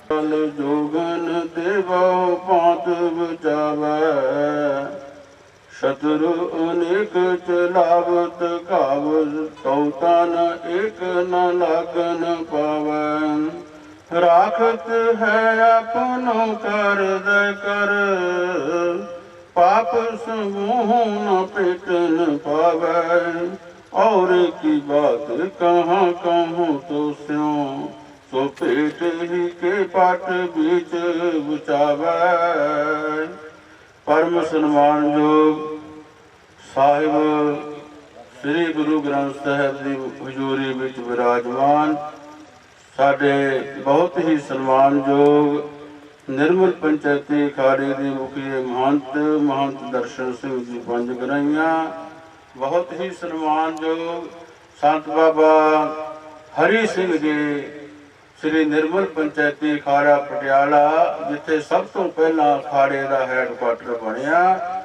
कल जोगन देवो पांत बचावै, शत्रु अनेक चलावत कावज, तो तन एक न लागन पावै। राखत है अपनो कर दय कर, पाप समूह न पेटन पावै। और की बात कहाँ कहूँ तो स्यों, सो पेट ही के पाट बीच बुचावै। परम सन्मान योग साहिब श्री गुरु ग्रंथ साहिब की हजूरी विच विराजमान साडे बहुत ही सन्मानयोग निर्मल पंचायती अखाड़े के मुखिए महंत दर्शन सिंह जी पंज गराइया, बहुत ही सन्मानयोग संत बाबा हरी सिंह जी श्री निर्मल पंचायती अखाड़ा पटियाला, जिथे सब तो पहला अखाड़े का हैडकुआटर बनया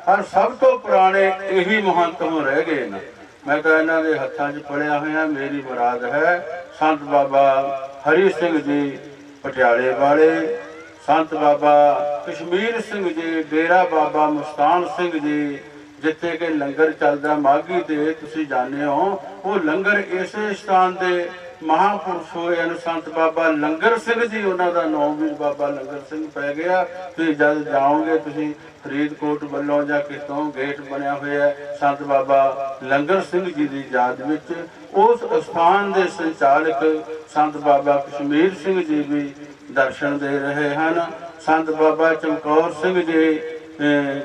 और सब तो पुराने यही महंत हो रह गए न। मैं तो इन्हों के हथों च पढ़िया हुआ, मेरी मुराद है संत बाबा हरी सिंह जी पटियाले वाले, संत बाबा कश्मीर सिंह जी डेरा बाबा मुस्तान सिंह जी, जिथे कि लंगर चलता माघी ते तुसीं जाने हो। वो लंगर इस स्थान के महापुरुष होए संत बाबा लंगर सिंह जी, उन्होंने नाम भी बाबा लंगर सिंह पै गया। तुसीं जद जाओगे तुसीं फरीदकोट वालों या कितों गेट बनया हुआ है संत बाबा लंगर सिंह जी की याद विच। उस स्थान के संचालक संत बाबा कश्मीर सिंह जी भी दर्शन दे रहे हैं। संत बाबा चमकौर सिंह जी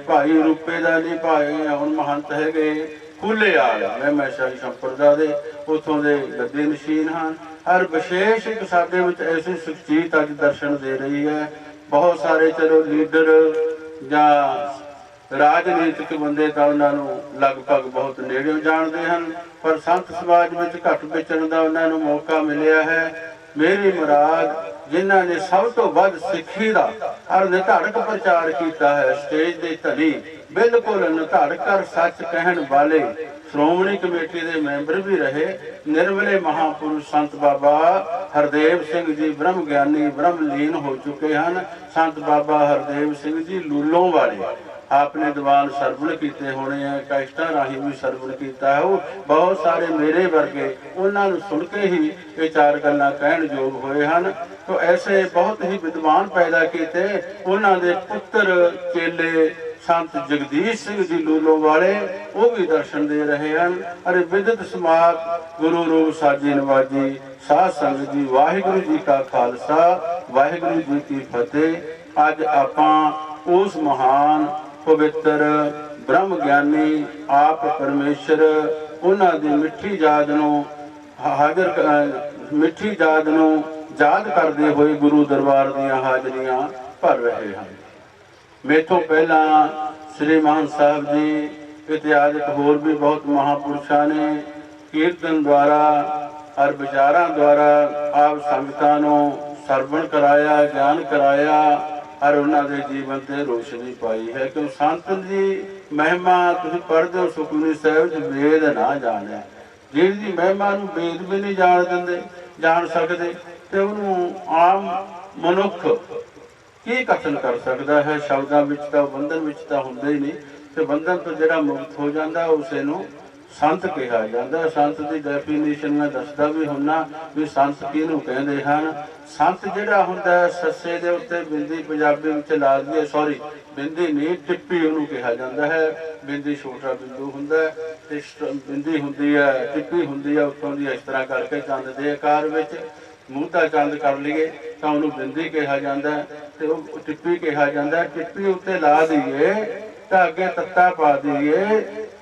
भाई रूपे का नहीं, भाई हुण महंत है खुले आल मैं शाही संप्रदा दे उतों के गद्दी नशीन हैं। और विशेष एक साडे विच ऐसी शख्सियत अज दर्शन दे रही है। बहुत सारे चलो लीडर या राजनीतिक बंदे तो उन्होंने लगभग बहुत नेड़े जानते हैं, पर संत समाज में घट विचरण का उन्होंने मौका मिलया है। मेरी मुराद जिन्हों ने सब तो वध सिक्खी का और निधड़क प्रचार किया है, स्टेज के धनी बिल्कुल निधड़क कर सच कहन वाले श्रोमणी कमेटी के मैंबर भी रहे निर्मले महापुरुष संत बाबा हरदेव सिंह जी ब्रह्म ज्ञानी ब्रह्म लीन हो चुके हैं। संत बाबा हरदेव सिंह जी लूलों वाले आपने दीवान सरवण किए होने हैं, कैस्टा राही भी सरवण किया है। वो बहुत सारे मेरे वर्गे उन्होंने सुन के ही ये चार गल्लां कहण योग हुए हैं। तो ऐसे बहुत ही विद्वान पैदा किए। उन्होंने पुत्र चेले संत जगदीश सिंह जी लूलों वाले वो भी दर्शन दे रहे हैं। अरे विदित समाज गुरु रूप साजी नवाजी साध संगत जी, वाहिगुरु जी का खालसा वाहिगुरु जी की फतेह। अज आपां उस महान पवित्र ब्रह्म ज्ञानी आप परमेश्वर उन्हों की मिठी याद नूं हाजिर मिठी याद नूं याद करते हुए गुरु दरबार दीयां हाजरियां भर रहे हैं। मेथों पहला श्री मान साहब जी इत्यादि होर भी बहुत महापुरुषों ने कीर्तन द्वारा और विचारों द्वारा आप संगतां नूं सरवण कराया, ज्ञान कराया और उन्होंने जीवन से रोशनी पाई है। क्यों संत जी महिमा तुम पढ़ते हो सुखमनी साहिब च वेद ना जाने, जिसकी महिमा नूं वेद भी नहीं जान सकते तो उन्होंने आम मनुख की कथन कर सकता है। शब्दों में तो बंधन में तो होंगे ही नहीं, तो बंधन तो जोड़ा मुक्त हो जाता उसे संत कहा जाता है। संत की डेफिनेशन मैं दसदा भी होना भी संत किहनूं कहते हैं। संत जिहड़ा हुंदा सस्से दे उत्ते बिंदी पंजाबी विच ला दी, सॉरी बिंदी नहीं टिप्पी उहनूं कहा जाता है। बिंदी छोटा बिंदु हुंदा ते बिंदी हुंदी है, टिप्पी हुंदी है उत्तों दी इस तरह करके चंद दे आकार विच मूँह चंद कर लीए तो उन्होंने बिंदी कहा जाता है, तो टिप्पी कहा जाता है। टिप्पी उत्ते ला दीए तो अगे तत्ता पा दीए।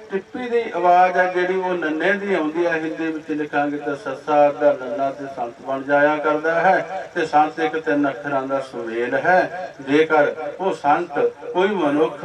टिप्पी की आवाज़ है जी वो नन्ने की आती है, हिंदी में लिखांगे तो सस्सा अद्धा नन्ना तो संत बन जाया करता है। तो संत एक 3 अक्षरां का सुमेल है। जेकर वो संत कोई मनुख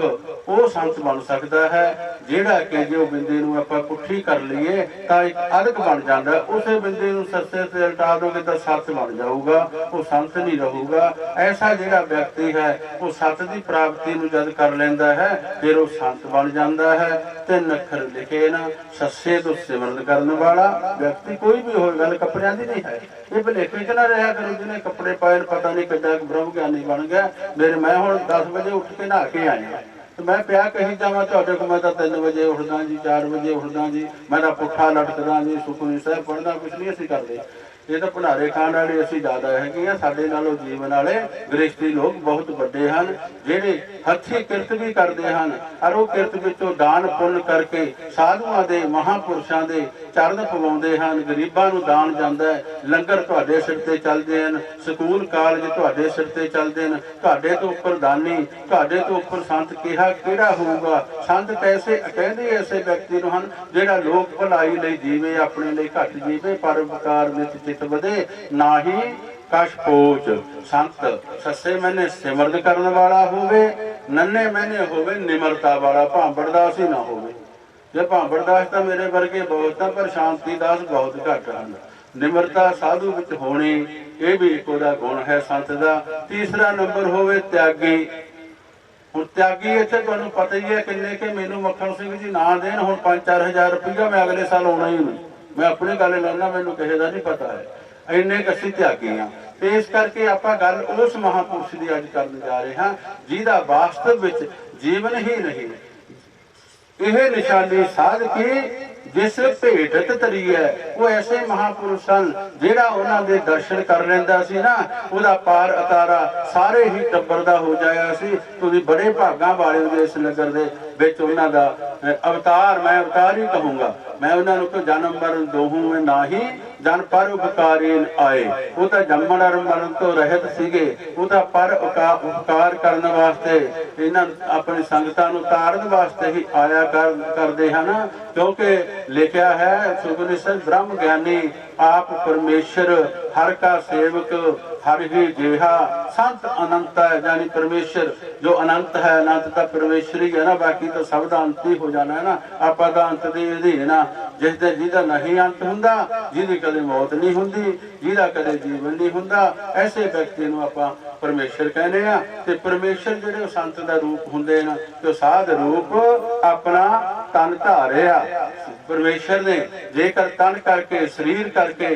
वो संत बन सकता है जिहड़ा कि जो बिंदी नूं आपां पुट्ठी कर लीए तो एक अदक बन जाता है। उस बिंदी नूं सस्से से उल्टा दोगे तो सत बन जाऊगा, वो संत नहीं रहूगा। ऐसा जिहड़ा व्यक्ति है वो सत की प्राप्ति नूं जद कर लैंदा है फिर वो संत बन जाता है। 3 अखर लिखे ना, सस्से तो सिमरन करने वाला व्यक्ति कोई भी हो, गल कपड़िया की नहीं है। ये भुलेखे च ना रहा करो जिन्हें कपड़े पाए पता नहीं कितना ब्रह्म ज्ञानी बन गया। मेरे मैं हूँ 10 बजे उठ के नहा के आया, तो मैं प्या कही जावा तो को मैं 3 बजे उठदा जी, 4 बजे उठदा जी, मैं पुट्ठा लटकदा जी, सुखमनी साहब पढ़दा, कुछ नहीं असीं करदे। ये तो भंडारे खाण वाले असीं ज़्यादा है, साडे नालों जीवन वाले गृहस्थी लोग बहुत वड्डे हैं, जिहड़े हथी किरत भी करते हैं और वो किरत विचों दान पुण्य करके साधुआं दे महापुरुषां दे चरण पवाउंदे हैं, गरीबां नूं दान जांदा है, लंगर तुहाडे सिर ते चलदे हैं, स्कूल कालज तुहाडे सिर ते चलदे हैं, तुहाडे तो उपर दानी, तुहाडे तो उपर संत किहा किहड़ा होऊगा। संत कैसे कहंदे ऐसे व्यक्ति नूं हन जिहड़ा लोक भलाई लई जीवे, अपने लई घट जीवे, परोपकार नित चित वधे, नाही कश पोच। संत सस्से मैंने सिमरन करने वाला होवे, नन्हे मैंने होवे निमरता वाला, भांबड़दास ही ना होवे। जे भांबड़दास तो मेरे वर्गे बहुत है, पर शांति दास बहुत घट हैं। निमरता साधु विच होनी, ये भी एक गुण है संत का। तीसरा नंबर होवे त्यागी। हुण त्यागी इत्थे तुहानूं पता ही है किन्ने के, मैनूं मक्खण सिंह जी ना देन हुण 5-4 हज़ार रुपया, मैं अगले साल आउणा ही नहीं। मैं अपनी गल लाना, मैनूं किसे दा नहीं पता है, इन्ने कसी त्यागी हाँ। तो इस करके आपां गल उस महापुरुष की अज करन जा रहे हैं जिहदा वास्तव विच जीवन ही नहीं, यह निशानी साध की जिस भेटत तरी है, वो ऐसे महापुरुष सन जिहड़ा उन्हां दे दर्शन कर लैंदा सी ना, उहदा पार अतारा सारे ही टब्बर दा हो जाया सी। तुसीं बड़े भागां वाले हो इस नगर दे विच उन्हां दा अवतार, मैं अवतार ही कहूँगा, मैं उन्हां नूं कोई जन्म मरण दोहूं में ना ही जन पर उपकारीन आए। वो तो जम्मण और मरण तो रहत सीगे, वो तो पर उपकार करने वास्ते इन्हां अपनी संगतां नूं तारन वास्ते ही आया करदे हन। क्योंकि लिखा है सुखमनी साहिब, ब्रह्म ज्ञानी आप परमेश्वर, हर का सेवक हर ही जेहा, संत अनंत है, यानी परमेश्वर जो अनंत है, अनंत तो परमेश्वर ही है ना, बाकी तो सब का अंत ही हो जाना है ना। आपां दा अंत दे अधीन आ, जिसदा नहीं अंत हुंदा, जिहदी कदे मौत नहीं हुंदी, जिहदा कदे जीवन नहीं हुंदा, ऐसे व्यक्ति नूं आपां परमेश्वर कहने आ। ते परमेश्वर जिहड़े संत दा रूप हुंदे ने, ते साध रूप अपना तन धारिया परमेश्वर ने जेकर तन करके शरीर करके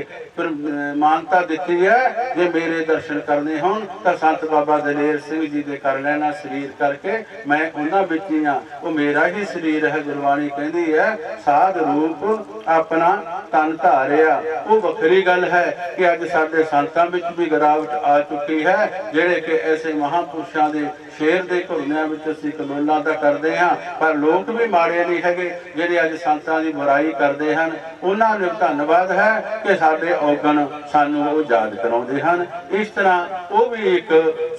मानता दी है, जे मेरे दर्शन करने होन तो संत बाबा दलेर सिंह जी दे कर लेना शरीर करके, मैं उन्हां विच ही हां, वो मेरा ही शरीर है। गुरबाणी कहती है साध रूप अपना तन धारिया। वो वखरी गल है कि अज साडे संतां विच भी गिरावट आ चुकी है, जिहड़े कि ऐसे महापुरुषां दे शेर दे घुरनियां विच असीं कलोलां दा करदे हां, पर लोक भी माड़े नहीं हैगे जिहड़े अज संतां दी बुराई करदे हन। उन्हां नूं धन्नवाद है कि साडे औगण सानूं वो याद कराउंदे हन। इस तरह वो भी एक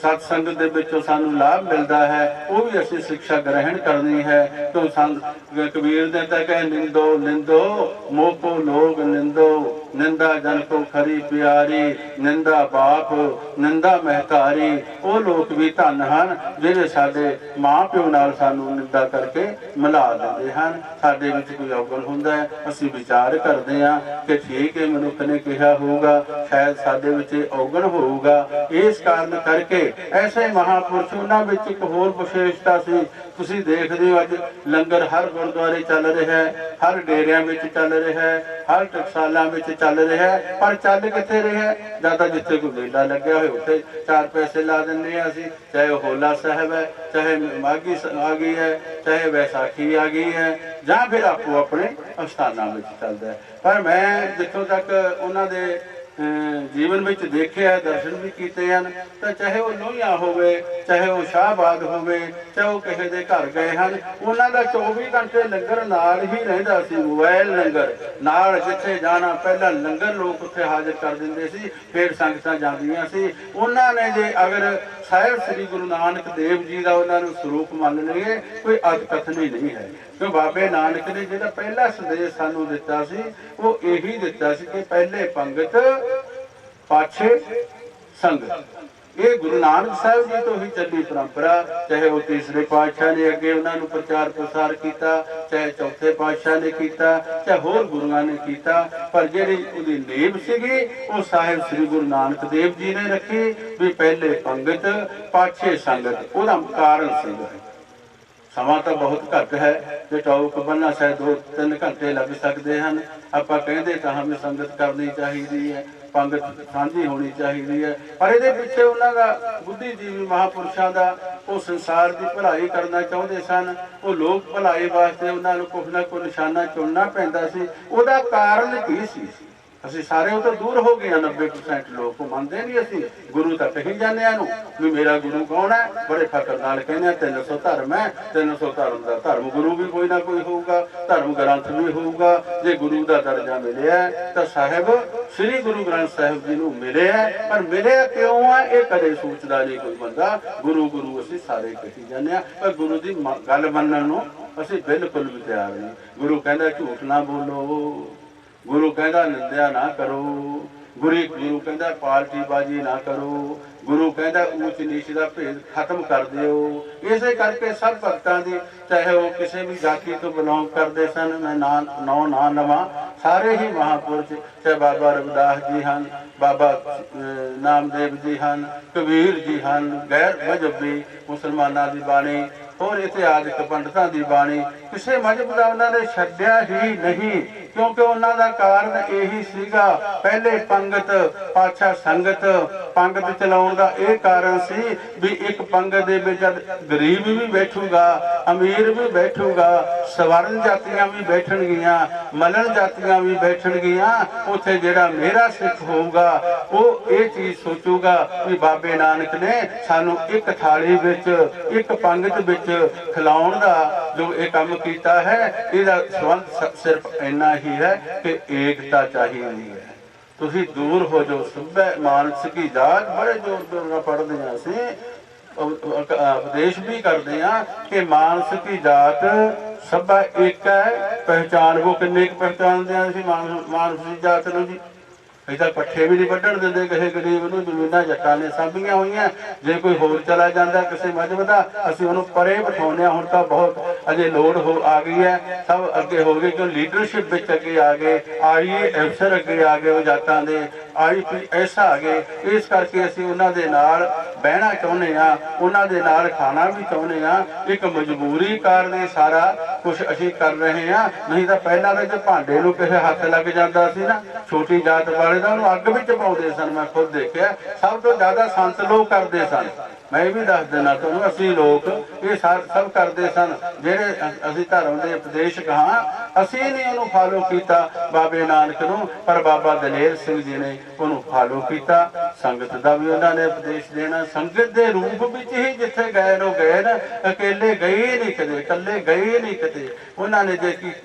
सत्संग दे विचों सानूं लाभ मिलदा है, वो भी असीं शिक्षा ग्रहण करनी है। तो कबीर ने तां कहे निंदो निंदो मोको लोग निंदो, निंदा जन को खरी प्यारी, निंदा बाप निंदा महतारी। वो लोग भी धन हन जिहड़े साडे माँ प्यो नाल सानूं निंदा करके मिला दिंदे हन। साडे विच कोई अवगुण हुंदा है, असीं विचार करदे हां कि ठीक है मनुख ने कहा होगा, शायद साडे विच अवगुण होऊगा। इस कारण करके ऐसे महापुरुष उन्हां विच एक होर विशेषता सी। तुसीं देखदे हो अज लंगर हर गुरुद्वारे चल रहा है, हर डेरियां विच चल रहा है, हर टकसालां विच चल रहा है, पर चल कित्थे रहा है? ज़्यादा जिथे कोई मेला लग्या होए उत्थे 4 पैसे ला दिंदे हां असीं, चाहे होला साहब है, चाहे माघी आ गई है, चाहे वैसाखी आ गई है, जां फिर आपो अपने अस्थानां विच चलदा है। पर मैं जिथों तक उन्हां दे जीवन में देखे है, दर्शन भी किए हैं, तो चाहे वो लोहिया होवे, चाहे वो शाहबाद होवे, चाहे वो किसी के घर गए हैं, उन्हों का 24 घंटे लंगर नाल ही रहिंदा सी। मोबाइल लंगर नाल जिथे जाना पहला लंगर लोग उत्थे हाजिर कर दिंदे सी, फिर संगतां जांदियां सी। उन्होंने जे अगर साहिब श्री गुरु नानक देव जी का उन्होंने स्वरूप मान लीए, कोई अद कथनी नहीं है। क्यों बाबे नानक ने जो पहला संदेश सानू दिता सी, वो यही दिता सी कि पहले पंगत पाछे संगत। ये गुरु नानक साहिब जी तो ही चली परंपरा, चाहे वो तीसरे पातशाह ने अगे उन्होंने प्रचार प्रसार किया, चाहे चौथे पातशाह ने किया, चाहे होर गुरुआं ने किया, पर जिहड़ी उहदी नींव सीगी वो साहिब श्री गुरु नानक देव जी ने रखी भी पहले पंगत पाछे संगत। उहदा कारण सीगा ਸਮਾਂ ਤਾਂ ਬਹੁਤ ਘੱਟ ਹੈ ਤੇ ਟੌਕ ਬੰਨ੍ਹਣਾ ਸ਼ਾਇਦ 2-3 ਘੰਟੇ ਲੱਗ ਸਕਦੇ ਹਨ। ਆਪਾਂ ਕਹਿੰਦੇ ਤਾਂ ਹਮੇ ਸੰਗਤ ਕਰਨੀ ਚਾਹੀਦੀ ਹੈ, ਪੰਗਤ ਸਾਂਝੀ ਹੋਣੀ ਚਾਹੀਦੀ ਹੈ, ਪਰ ਇਹਦੇ ਪਿੱਛੇ ਉਹਨਾਂ ਦਾ ਬੁੱਧੀਜੀਵੀ ਮਹਾਂਪੁਰਸ਼ਾਂ ਦਾ ਉਹ ਸੰਸਾਰ ਦੀ ਭਲਾਈ ਕਰਨਾ ਚਾਹੁੰਦੇ ਸਨ। ਉਹ ਲੋਕ ਭਲਾਈ ਵਾਸਤੇ ਉਹਨਾਂ ਨੂੰ ਕੁਛ ਨਾ ਕੁਛ ਨਿਸ਼ਾਨਾ ਚੁਣਨਾ ਪੈਂਦਾ ਸੀ। ਉਹਦਾ ਕਾਰਨ ਕੀ ਸੀ? ਅਸੀਂ ਸਾਰੇ ਉਹ ਤੋਂ ਦੂਰ ਹੋ ਗਏ ਹਾਂ। 90% ਲੋਕ ਮੰਨਦੇ ਨਹੀਂ। ਅਸੀਂ ਗੁਰੂ ਤਾਂ ਕਹੀ ਜਾਂਦੇ ਇਹਨੂੰ ਵੀ ਮੇਰਾ ਗੁਰੂ ਕੌਣ ਹੈ, ਬੜੇ ਫਕਰ ਨਾਲ ਕਹਿੰਦੇ 300 ਧਰਮ ਹੈ। 300 ਧਰਮ ਦਾ ਧਰਮ ਗੁਰੂ ਵੀ ਕੋਈ ਨਾ ਕੋਈ ਹੋਊਗਾ, ਧਰਮ ਗ੍ਰੰਥ ਵੀ ਹੋਊਗਾ। ਜੇ ਗੁਰੂ ਦਾ ਦਰਜਾ ਮਿਲਿਆ ਤਾਂ ਸਾਹਿਬ ਸ੍ਰੀ ਗੁਰੂ ਗ੍ਰੰਥ ਸਾਹਿਬ ਜੀ ਨੂੰ ਮਿਲਿਆ, ਪਰ ਮਿਲਿਆ ਕਿਉਂ ਆ ਇਹ ਕਦੇ ਸੋਚਦਾ ਨਹੀਂ ਕੋਈ ਬੰਦਾ। ਗੁਰੂ ਗੁਰੂ ਅਸੀਂ ਸਾਰੇ ਕਹੀ ਜਾਂਦੇ ਹਾਂ, ਪਰ ਗੁਰੂ ਦੀ ਗੱਲ ਮੰਨਣ ਨੂੰ ਅਸੀਂ ਬਿਲਕੁਲ ਵੀ ਤਿਆਰ ਨਹੀਂ। ਗੁਰੂ ਕਹਿੰਦਾ ਝੂਠ ਨਾ ਬੋਲੋ, ਗੁਰੂ ਕਹਿੰਦਾ ਨਿੰਦਿਆ ਨਾ ਕਰੋ, ਗੁਰੂ ਕਹਿੰਦਾ ਪਾਲਟੀ ਬਾਜੀ ਨਾ ਕਰੋ, ਗੁਰੂ ਕਹਿੰਦਾ ਊਚ ਨੀਚ ਦਾ ਭੇਦ ਖਤਮ ਕਰ ਦਿਓ। ਇਸੇ ਕਰਕੇ ਸਭ ਭਗਤਾਂ ਦੀ, ਚਾਹੇ ਉਹ ਕਿਸੇ ਵੀ ਜਾਤੀ ਤੋਂ ਬਿਲੋਂਗ ਕਰਦੇ ਸਨ, ਮੈਂ ਨਾ ਲਵਾਂ, ਸਾਰੇ ਹੀ ਮਹਾਂਪੁਰਸ਼, ਚਾਹੇ ਬਾਬਾ ਰਵਿਦਾਸ ਜੀ ਹਨ, ਬਾਬਾ ਨਾਮਦੇਵ ਜੀ ਹਨ, ਕਬੀਰ ਜੀ ਹਨ, ਗੈਰ ਮਜ਼ਹਬੀ ਮੁਸਲਮਾਨਾਂ ਦੀ ਬਾਣੀ, ਹੋਰ ਇਤਿਹਾਸਕ ਪੰਡਤਾਂ ਦੀ ਬਾਣੀ, ਕਿਸੇ ਮਜ਼ਹਬ ਦਾ ਉਹਨਾਂ ਨੇ ਛੱਡਿਆ ਹੀ ਨਹੀਂ। ਕਿਉਂਕਿ ਉਹਨਾਂ ਦਾ ਕਾਰਨ ਇਹੀ ਸੀਗਾ, ਪਹਿਲੇ ਪੰਗਤ ਪਾਤਸ਼ਾਹ ਸੰਗਤ, ਪੰਗਤ ਚਲਾਉਣ ਦਾ ਇਹ ਕਾਰਨ ਸੀ ਵੀ ਇੱਕ ਪੰਗਤ ਦੇ ਵਿੱਚ ਗਰੀਬ ਵੀ ਬੈਠੂਗਾ, ਅਮੀਰ ਵੀ ਬੈਠੂਗਾ, ਸਵਰਨ ਜਾਤੀਆਂ ਵੀ ਬੈਠਣਗੀਆਂ, ਮਲਣ ਜਾਤੀਆਂ ਵੀ ਬੈਠਣਗੀਆਂ। ਉੱਥੇ ਜਿਹੜਾ ਮੇਰਾ ਸਿੱਖ ਹੋਊਗਾ ਉਹ ਇਹ ਚੀਜ਼ ਸੋਚੂਗਾ ਵੀ ਬਾਬੇ ਨਾਨਕ ਨੇ ਸਾਨੂੰ ਇੱਕ ਥਾਲੀ ਵਿੱਚ, ਇੱਕ ਪੰਗਤ ਵਿੱਚ ਖਿਲਾਉਣ ਦਾ ਜੋ ਇਹ ਕੰਮ ਕੀਤਾ ਹੈ, ਇਹਦਾ ਸੰਬੰਧ ਸਿਰਫ ਇੰਨਾ ਹੀ ਹੈ ਕਿ ਏਕਤਾ ਚਾਹੀਦੀ ਹੈ। ਤੁਸੀਂ ਦੂਰ ਹੋ ਜਾਓ ਸਭੈ ਮਾਨਸਿਕੀ ਜਾਤ, ਬੜੇ ਜ਼ੋਰ ਨਾਲ ਪੜ੍ਹਦੇ ਹਾਂ ਅਸੀਂ, ਉਪਦੇਸ਼ ਵੀ ਕਰਦੇ ਹਾਂ ਕਿ ਮਾਨਸਿਕੀ ਜਾਤ ਸਭਾ ਇੱਕ ਹੈ। ਪਹਿਚਾਨ ਉਹ ਕਿੰਨੇ ਕੁ ਪਹਿਚਾਨਦੇ ਹਾਂ ਅਸੀਂ ਮਾਨਸਿਕ ਜਾਤ ਨੂੰ ਜੀ? ਅਸੀਂ ਤਾਂ ਪੱਠੇ ਵੀ ਨਹੀਂ ਵੱਢਣ ਦਿੰਦੇ ਕਿਸੇ ਗਰੀਬ ਨੂੰ, ਜ਼ਮੀਨਾਂ ਜੱਟਾਂ ਨੇ ਸਾਂਭੀਆਂ ਹੋਈਆਂ। ਜੇ ਕੋਈ ਹੋਰ ਚਲਾ ਜਾਂਦਾ ਕਿਸੇ ਮਜ਼ਹਬ ਦਾ, ਅਸੀਂ ਉਹਨੂੰ ਪਰੇ ਬਿਠਾਉਂਦੇ ਹਾਂ। ਹੁਣ ਤਾਂ ਬਹੁਤ ਅਜੇ ਲੋੜ ਆ ਗਈ ਹੈ, ਸਭ ਅੱਗੇ ਹੋ ਗਏ, ਕਿਉਂ ਲੀਡਰਸ਼ਿਪ ਵਿੱਚ ਅੱਗੇ ਆ ਗਏ, ਆਈਏ ਅਫਸਰ ਅੱਗੇ ਆ ਗਏ, ਉਹ ਜਾਤਾਂ ਦੇ IPS ਆ ਗਏ। ਇਸ ਕਰਕੇ ਅਸੀਂ ਉਹਨਾਂ ਦੇ ਨਾਲ ਬਹਿਣਾ ਚਾਹੁੰਦੇ ਹਾਂ, ਉਹਨਾਂ ਦੇ ਨਾਲ ਖਾਣਾ ਵੀ ਚਾਹੁੰਦੇ ਹਾਂ। ਇੱਕ ਮਜਬੂਰੀ ਕਾਰਨ ਇਹ ਸਾਰਾ ਕੁਛ ਅਸੀਂ ਕਰ ਰਹੇ ਹਾਂ। ਨਹੀਂ ਤਾਂ ਪਹਿਲਾਂ ਤਾਂ ਜੇ ਭਾਂਡੇ ਨੂੰ ਕਿਸੇ ਹੱਥ ਲੱਗ ਜਾਂਦਾ ਸੀ ਨਾ, ਛੋਟੀ ਜਾਤ ਵਾਲੇ ਦਾ ਉਹਨੂੰ ਅੱਗ ਵਿੱਚ ਪਾਉਂਦੇ ਸਨ। ਮੈਂ ਖੁਦ ਦੇਖਿਆ, ਸਭ ਤੋਂ ਜ਼ਿਆਦਾ ਸੰਤ ਲੋਕ ਕਰਦੇ ਸਨ। ਮੈਂ ਵੀ ਦੱਸ ਦੇਣਾ ਤੁਹਾਨੂੰ, ਅਸੀਂ ਲੋਕ ਇਹ ਸਭ ਕਰਦੇ ਸਨ। ਜਿਹੜੇ ਅਸੀਂ ਧਰਮ ਦੇ ਉਪਦੇਸ਼ਕ ਹਾਂ, ਅਸੀਂ ਨਹੀਂ ਉਹਨੂੰ ਫਾਲੋ ਕੀਤਾ ਬਾਬੇ ਨਾਨਕ ਨੂੰ, ਪਰ ਬਾਬਾ ਦਲੇਰ ਸਿੰਘ ਜੀ ਨੇ ਉਹਨੂੰ ਫਾਲੋ ਕੀਤਾ। ਸੰਗਤ ਦਾ ਵੀ ਉਹਨਾਂ ਨੇ ਉਪਦੇਸ਼ ਦੇਣਾ, ਸੰਗਤ ਦੇ ਰੂਪ ਵਿੱਚ ਹੀ ਜਿੱਥੇ ਗਏ ਨੂੰ ਗਏ ਨਾ, ਅਕੇਲੇ ਗਏ ਨਹੀਂ ਕਦੇ, ਇਕੱਲੇ ਗਏ ਨਹੀਂ ਕਦੇ। ਉਹਨਾਂ ਨੇ ਜੇ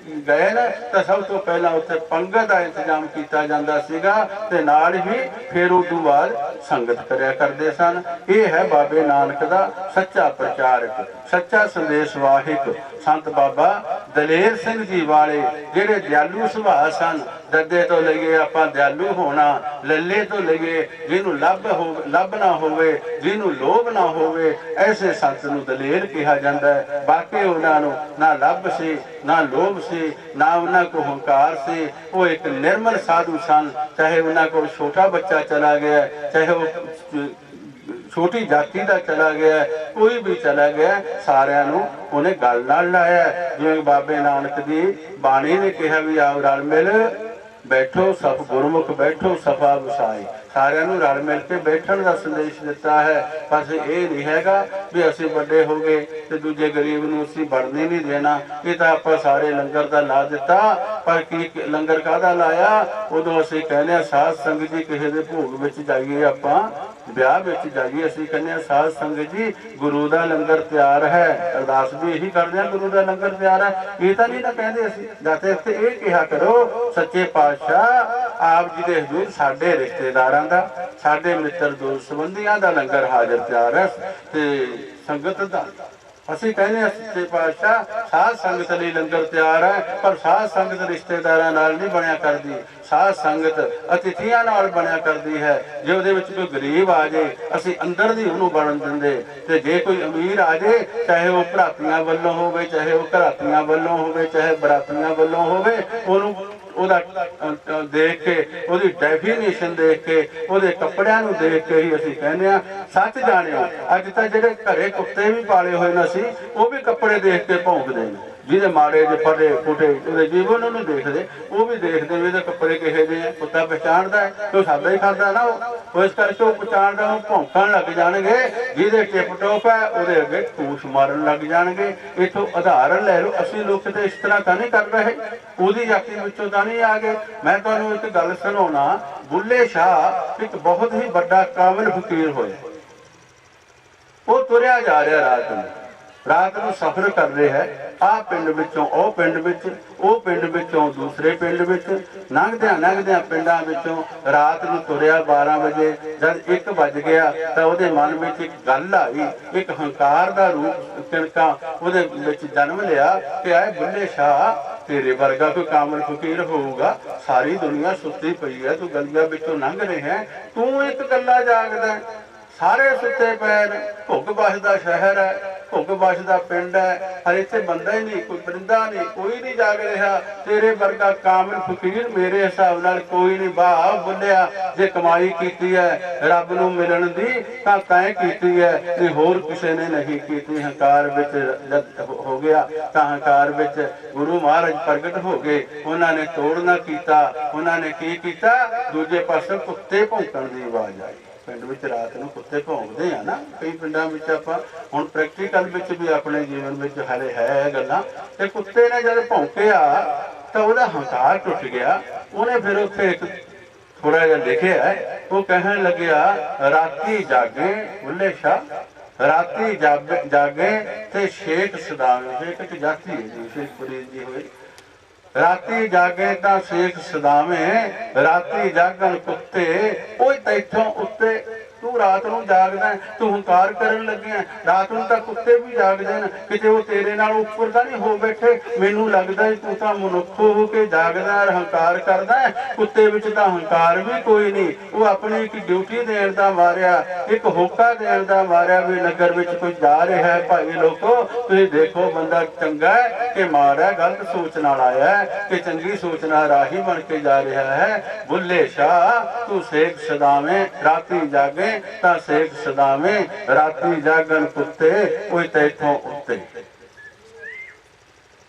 ਗਏ ਨਾ ਤਾਂ ਸਭ ਤੋਂ ਪਹਿਲਾਂ ਉੱਥੇ ਪੰਗਤ ਦਾ ਇੰਤਜ਼ਾਮ ਕੀਤਾ ਜਾਂਦਾ ਸੀਗਾ, ਤੇ ਨਾਲ ਹੀ ਫਿਰ ਉਸ ਤੋਂ ਬਾਅਦ ਸੰਗਤ ਕਰਿਆ ਕਰਦੇ ਸਨ। ਇਹ ਹੈ ਬਾਬੇ ਨਾਨਕ ਦਾ ਸੱਚਾ ਪ੍ਰਚਾਰਕ, ਸੱਚਾ ਸੰਦੇਸ਼ ਵਾਹਿਕ ਸੰਤ ਬਾਬਾ ਦਲੇਰ ਸਿੰਘ ਜੀ ਵਾਲੇ, ਜਿਹੜੇ ਦਿਆਲੂ ਸੁਭਾਅ ਸਨ। ਦੱਦੇ ਤੋਂ ਲਈਏ ਆਪਾਂ ਦਿਆਲੂ ਹੋਣਾ, ਲੱਲੇ ਤੋਂ ਲਈਏ ਜਿਹਨੂੰ ਲੱਭ ਨਾ ਹੋਵੇ, ਜਿਹਨੂੰ ਲੋਭ ਨਾ ਹੋਵੇ, ਐਸੇ ਸੰਤ ਨੂੰ ਦਲੇਰ ਕਿਹਾ ਜਾਂਦਾ ਹੈ। ਬਾਕੀ ਉਹਨਾਂ ਨੂੰ ਨਾ ਲੱਭ ਸੀ, ਨਾ ਲੋਭ ਸੀ, ਨਾ ਉਹਨਾਂ ਕੋਲ ਹੰਕਾਰ ਸੀ। ਉਹ ਇੱਕ ਨਿਰਮਲ ਸਾਧੂ ਸਨ। ਚਾਹੇ ਉਹਨਾਂ ਕੋਲ ਛੋਟਾ ਬੱਚਾ ਚਲਾ ਗਿਆ, ਚਾਹੇ ਉਹ ਛੋਟੀ ਜਾਤੀ ਦਾ ਚਲਾ ਗਿਆ, ਕੋਈ ਵੀ ਚਲਾ ਗਿਆ, ਸਾਰਿਆਂ ਨੂੰ ਉਹਨੇ ਗੱਲ ਨਾਲ ਲਾਇਆ। ਜਿਵੇਂ ਬਾਬੇ ਨਾਨਕ ਦੀ ਬਾਣੀ ਨੇ ਕਿਹਾ ਵੀ ਆਓ ਰਲ ਮਿਲ ਬੈਠੋ, ਸਭ ਗੁਰਮੁਖ ਬੈਠੋ ਸਫਾ ਵਸਾਈ, ਸਾਰਿਆਂ ਨੂੰ ਰਲ ਮਿਲ ਕੇ ਬੈਠਣ ਦਾ ਸੰਦੇਸ਼ ਦਿੱਤਾ ਹੈ। ਬਸ ਇਹ ਨਹੀਂ ਹੈਗਾ ਵੀ ਅਸੀਂ ਵੱਡੇ ਹੋ ਗਏ ਤੇ ਦੂਜੇ ਗਰੀਬ ਨੂੰ ਅਸੀਂ ਵੜਨੇ ਨਹੀਂ ਦੇਣਾ। ਇਹ ਤਾਂ ਆਪਾਂ ਸਾਰੇ ਲੰਗਰ ਦਾ ਲਾ ਦਿੱਤਾ, ਪਰ ਕੀ ਲੰਗਰ ਕਾਹਦਾ ਲਾਇਆ? ਉਦੋਂ ਅਸੀਂ ਕਹਿੰਦੇ ਹਾਂ ਸਾਧ ਸੰਗਤ ਜੀ ਕਿਸੇ ਦੇ ਭੋਗ ਵਿੱਚ ਜਾਈਏ, ਆਪਾਂ ਵਿਆਹ ਵਿੱਚ ਜਾਈਏ, ਅਸੀਂ ਕਹਿੰਦੇ ਹਾਂ ਸਾਧ ਸੰਗਤ ਜੀ ਗੁਰੂ ਦਾ ਲੰਗਰ ਤਿਆਰ ਹੈ। ਅਰਦਾਸ ਵੀ ਇਹੀ ਕਰਦੇ ਹਾਂ, ਗੁਰੂ ਦਾ ਲੰਗਰ ਤਿਆਰ ਹੈ। ਇਹ ਤਾਂ ਨਹੀਂ ਨਾ ਕਹਿੰਦੇ ਅਸੀਂ, ਜਾਤੇ ਇੱਥੇ ਇਹ ਕਿਹਾ ਕਰੋ ਸੱਚੇ ਪਾਤਸ਼ਾਹ ਆਪ ਜੀ ਦੇ ਹਜ਼ੂਰ ਸਾਡੇ ਰਿਸ਼ਤੇਦਾਰਾਂ ਦਾ, ਸਾਡੇ ਮਿੱਤਰ ਦੋਸਤ ਸੰਬੰਧੀਆਂ ਦਾ ਲੰਗਰ ਹਾਜ਼ਰ ਤਿਆਰ ਹੈ ਤੇ ਸੰਗਤ ਦਾ। ਅਸੀਂ ਕਹਿੰਦੇ ਹਾਂ ਸੱਚੇ ਪਾਤਸ਼ਾਹ ਸਾਧ ਸੰਗਤ ਲਈ ਲੰਗਰ ਤਿਆਰ ਹੈ, ਪਰ ਸਾਧ ਸੰਗਤ ਰਿਸ਼ਤੇਦਾਰਾਂ ਨਾਲ ਨਹੀਂ ਬਣਿਆ ਕਰਦੀ, ਸਾਧ ਸੰਗਤ ਅਤਿਥੀਆਂ ਨਾਲ ਬਣਿਆ ਕਰਦੀ ਹੈ। ਜੇ ਉਹਦੇ ਵਿੱਚ ਕੋਈ ਗਰੀਬ ਆ ਜਾਏ, ਅਸੀਂ ਅੰਦਰ ਦੀ ਉਹਨੂੰ ਬਣਨ ਦਿੰਦੇ, ਤੇ ਜੇ ਕੋਈ ਅਮੀਰ ਆ ਜਾਏ, ਚਾਹੇ ਉਹ ਭਰਾਤੀਆਂ ਵੱਲੋਂ ਹੋਵੇ, ਚਾਹੇ ਉਹ ਘਰਾਤੀਆਂ ਵੱਲੋਂ ਹੋਵੇ, ਚਾਹੇ ਬਰਾਤੀਆਂ ਵੱਲੋਂ ਹੋਵੇ, ਉਹਨੂੰ ਉਹਦਾ ਦੇਖ ਕੇ, ਉਹਦੀ ਡੈਫੀਨੇਸ਼ਨ ਦੇਖ ਕੇ, ਉਹਦੇ ਕੱਪੜਿਆਂ ਨੂੰ ਦੇਖ ਕੇ ਹੀ ਅਸੀਂ ਕਹਿੰਦੇ ਆ ਸੱਚ ਜਾਣਿਓ। ਅੱਜ ਤਾਂ ਜਿਹੜੇ ਘਰੇ ਕੁੱਤੇ ਵੀ ਪਾਲੇ ਹੋਏ ਨੇ ਅਸੀਂ, ਉਹ ਵੀ ਕੱਪੜੇ ਦੇਖ ਕੇ ਭੌਂਕਦੇ ਨੇ। ਜਿਹਦੇ ਮਾੜੇ ਜੇ ਫਟੇ ਫੁੱਟੇ ਉਹਦੇ ਜੀਵਨ ਨੂੰ ਦੇਖਦੇ, ਉਹ ਵੀ ਦੇਖਦੇ ਵੀ ਇਹਦੇ ਕੱਪੜੇ ਕਿਹੋ ਜਿਹੇ ਆ। ਕੁੱਤਾ ਪਛਾਣਦਾ ਹੈ ਕਿ ਉਹ ਸਾਦਾ ਹੀ ਖਾਂਦਾ ਨਾ, ਉਹ ਇਸ ਕਰਕੇ ਉਹ ਪਛਾਣਦਾ, ਉਹ ਭੌਂਕਣ ਲੱਗ ਜਾਣਗੇ। ਜਿਹਦੇ ਟਿਪ ਟੋਪ ਹੈ ਉਹਦੇ ਅੱਗੇ ਠੂਸ ਮਾਰਨ ਲੱਗ ਜਾਣਗੇ। ਇੱਥੋਂ ਉਦਾਹਰਨ ਲੈ ਲਓ, ਅਸੀਂ ਲੋਕ ਤੇ ਇਸ ਤਰ੍ਹਾਂ ਤਾਂ ਨਹੀਂ ਕਰ ਰਹੇ, ਉਹਦੀ ਜਾਤੀ ਵਿੱਚੋਂ ਤਾਂ ਨਹੀਂ ਆ ਗਏ। ਮੈਂ ਤੁਹਾਨੂੰ ਇੱਕ ਗੱਲ ਸੁਣਾਉਣਾ। ਬੁੱਲੇ ਸ਼ਾਹ ਇੱਕ ਬਹੁਤ ਹੀ ਵੱਡਾ ਕਾਮਿਲ ਫਕੀਰ ਹੋਇਆ। ਉਹ ਤੁਰਿਆ ਜਾ ਰਿਹਾ ਰਾਤ ਨੂੰ ਸਫ਼ਰ ਕਰ ਰਿਹਾ ਹੈ। ਆਹ ਪਿੰਡ ਵਿੱਚੋਂ ਉਹ ਪਿੰਡ ਵਿੱਚ, ਉਹ ਪਿੰਡ ਵਿੱਚੋਂ ਦੂਸਰੇ ਪਿੰਡ ਵਿੱਚ, ਲੰਘਦਿਆਂ ਪਿੰਡਾਂ ਵਿੱਚੋਂ ਰਾਤ ਨੂੰ ਤੁਰਿਆ 12 ਵਜੇ। ਜਦ 1 ਵੱਜ ਗਿਆ ਤਾਂ ਉਹਦੇ ਮਨ ਵਿੱਚ ਇੱਕ ਗੱਲ ਆਈ, ਇੱਕ ਹੰਕਾਰ ਦਾ ਰੂਪ ਤਿਣਕਾ ਉਹਦੇ ਵਿੱਚ ਜਨਮ ਲਿਆ ਕਿ ਆਏ ਬੁੱਲੇ ਸ਼ਾਹ, ਤੇਰੇ ਵਰਗਾ ਕੋਈ ਕਾਮਲ ਫਕੀਰ ਹੋਊਗਾ। ਸਾਰੀ ਦੁਨੀਆ ਸੁੱਤੀ ਪਈ ਹੈ, ਤੂੰ ਗਲੀਆਂ ਵਿੱਚੋਂ ਲੰਘ ਰਿਹਾ, ਤੂੰ ਇੱਕ ਗੱਲਾ ਜਾਗਦਾ। ਸਾਰੇ ਸੁੱਤੇ ਪਏ ਨੇ। ਘੁੱਗ ਵਸਦਾ ਸ਼ਹਿਰ ਹੈ, ਘੁੱਗ ਵਸਦਾ ਪਿੰਡ ਹੈ, ਹਰ ਇੱਥੇ ਬੰਦਾ ਹੀ ਨਹੀਂ, ਕੋਈ ਪਰਿੰਦਾ ਨਹੀਂ, ਕੋਈ ਨਹੀਂ ਜਾਗ ਰਿਹਾ। ਤੇਰੇ ਵਰਗਾ ਕਾਮਿਲ ਫਕੀਰ ਮੇਰੇ ਹਿਸਾਬ ਨਾਲ ਕੋਈ ਨਹੀਂ। ਵਾਹ ਬੁੱਲਿਆ, ਜੇ ਕਮਾਈ ਕੀਤੀ ਹੈ ਰੱਬ ਨੂੰ ਮਿਲਣ ਦੀ ਤਾਂ ਤੈਂ ਕੀਤੀ ਹੈ, ਤੇ ਹੋਰ ਕਿਸੇ ਨੇ ਨਹੀਂ ਕੀਤੀ। ਹੰਕਾਰ ਵਿੱਚ ਜਦ ਹੋ ਗਿਆ ਤਾਂ ਹੰਕਾਰ ਵਿੱਚ ਗੁਰੂ ਮਹਾਰਾਜ ਪ੍ਰਗਟ ਹੋ ਗਏ। ਉਹਨਾਂ ਨੇ ਤੋੜ ਨਾ ਕੀਤਾ। ਉਹਨਾਂ ਨੇ ਕੀ ਕੀਤਾ? ਦੂਜੇ ਪਾਸੇ ਕੁੱਤੇ ਭੌਂਕਣ ਦੀ ਆਵਾਜ਼ ਆਈ। ਪਿੰਡ ਵਿੱਚ ਰਾਤ ਨੂੰ ਕੁੱਤੇ ਭੌਂਕਦੇ ਆ ਨਾ, ਕਈ ਪਿੰਡਾਂ ਵਿੱਚ ਆਪਾਂ ਹੁਣ ਪ੍ਰੈਕਟੀਕਲ ਵਿੱਚ ਵੀ ਆਪਣੇ ਜੀਵਨ ਵਿੱਚ ਹਲੇ ਹੈ ਗੱਲਾਂ। ਤੇ ਕੁੱਤੇ ਨੇ ਜਦ ਭੌਂਕਿਆ ਤਾਂ ਉਹਦਾ ਹੰਕਾਰ ਟੁੱਟ ਗਿਆ। ਉਹਨੇ ਫਿਰ ਉੱਥੇ ਇੱਕ ਥੋੜਾ ਜਿਹਾ ਲਿਖਿਆ, ਉਹ ਕਹਿਣ ਲੱਗਿਆ, ਰਾਤੀ ਜਾਗੇ ਬੁੱਲੇ ਸ਼ਾਹ, ਰਾਤੀ ਜਾਗੇ ਤੇ ਸ਼ੇਖ ਸਦਾਵੇਂ। ਇੱਕ ਜਾਤੀ ਹੈ ਜੀ, ਸ਼ੇਖਪੁਰੀ ਜੀ ਹੋਏ। ਰਾਤੀ ਜਾਗੇ ਤਾਂ ਸ਼ੇਖ ਸਦਾਵੇਂ, ਰਾਤੀ ਜਾਗਣ ਕੁੱਤੇ। ਉਹ ਤੈਥੋਂ ਉੱਤੇ ਤੂੰ ਰਾਤ ਨੂੰ ਜਾਗਦਾ, ਤੂੰ ਹੰਕਾਰ ਕਰਨ ਲੱਗਿਆ। ਰਾਤ ਨੂੰ ਤਾਂ ਕੁੱਤੇ ਵੀ ਜਾਗਦੇ ਨੇ, ਕਿਤੇ ਉਹ ਤੇਰੇ ਨਾਲ ਉੱਪਰ ਤਾਂ ਨਹੀਂ ਹੋ ਬੈਠੇ। ਮੈਨੂੰ ਲੱਗਦਾ ਤੂੰ ਤਾਂ ਮਨੁੱਖ ਹੋ ਕੇ ਜਾਗਦਾ ਹੰਕਾਰ ਕਰਦਾ। ਕੁੱਤੇ ਵਿੱਚ ਤਾਂ ਹੰਕਾਰ ਵੀ ਕੋਈ ਨਹੀਂ। ਉਹ ਆਪਣੀ ਇੱਕ ਡਿਊਟੀ ਦੇਣ ਦਾ ਮਾਰਿਆ, ਇੱਕ ਹੋਕਾ ਦੇਣ ਦਾ ਮਾਰਿਆ ਵੀ ਨਗਰ ਵਿੱਚ ਕੋਈ ਜਾ ਰਿਹਾ ਹੈ, ਭਾਈ ਲੋਕੋ ਤੁਸੀਂ ਦੇਖੋ ਬੰਦਾ ਚੰਗਾ ਹੈ ਕਿ ਮਾੜਾ, ਗਲਤ ਸੋਚ ਨਾਲ ਆਇਆ ਹੈ ਕਿ ਚੰਗੀ ਸੋਚ ਨਾਲ ਰਾਹੀ ਬਣ ਕੇ ਜਾ ਰਿਹਾ ਹੈ। ਬੁੱਲੇ ਸ਼ਾਹ ਤੂੰ ਸ਼ੇਖ ਸਦਾਵੇਂ, ਰਾਤੀ ਜਾਗੇ ਤਾਂ ਸ਼ੇਖ ਸਦਾਵੇਂ, ਰਾਤੀ ਜਾਗਣ ਕੁੱਤੇ। ਉਹ ਤੈਥੋਂ ਉੱਤੇ।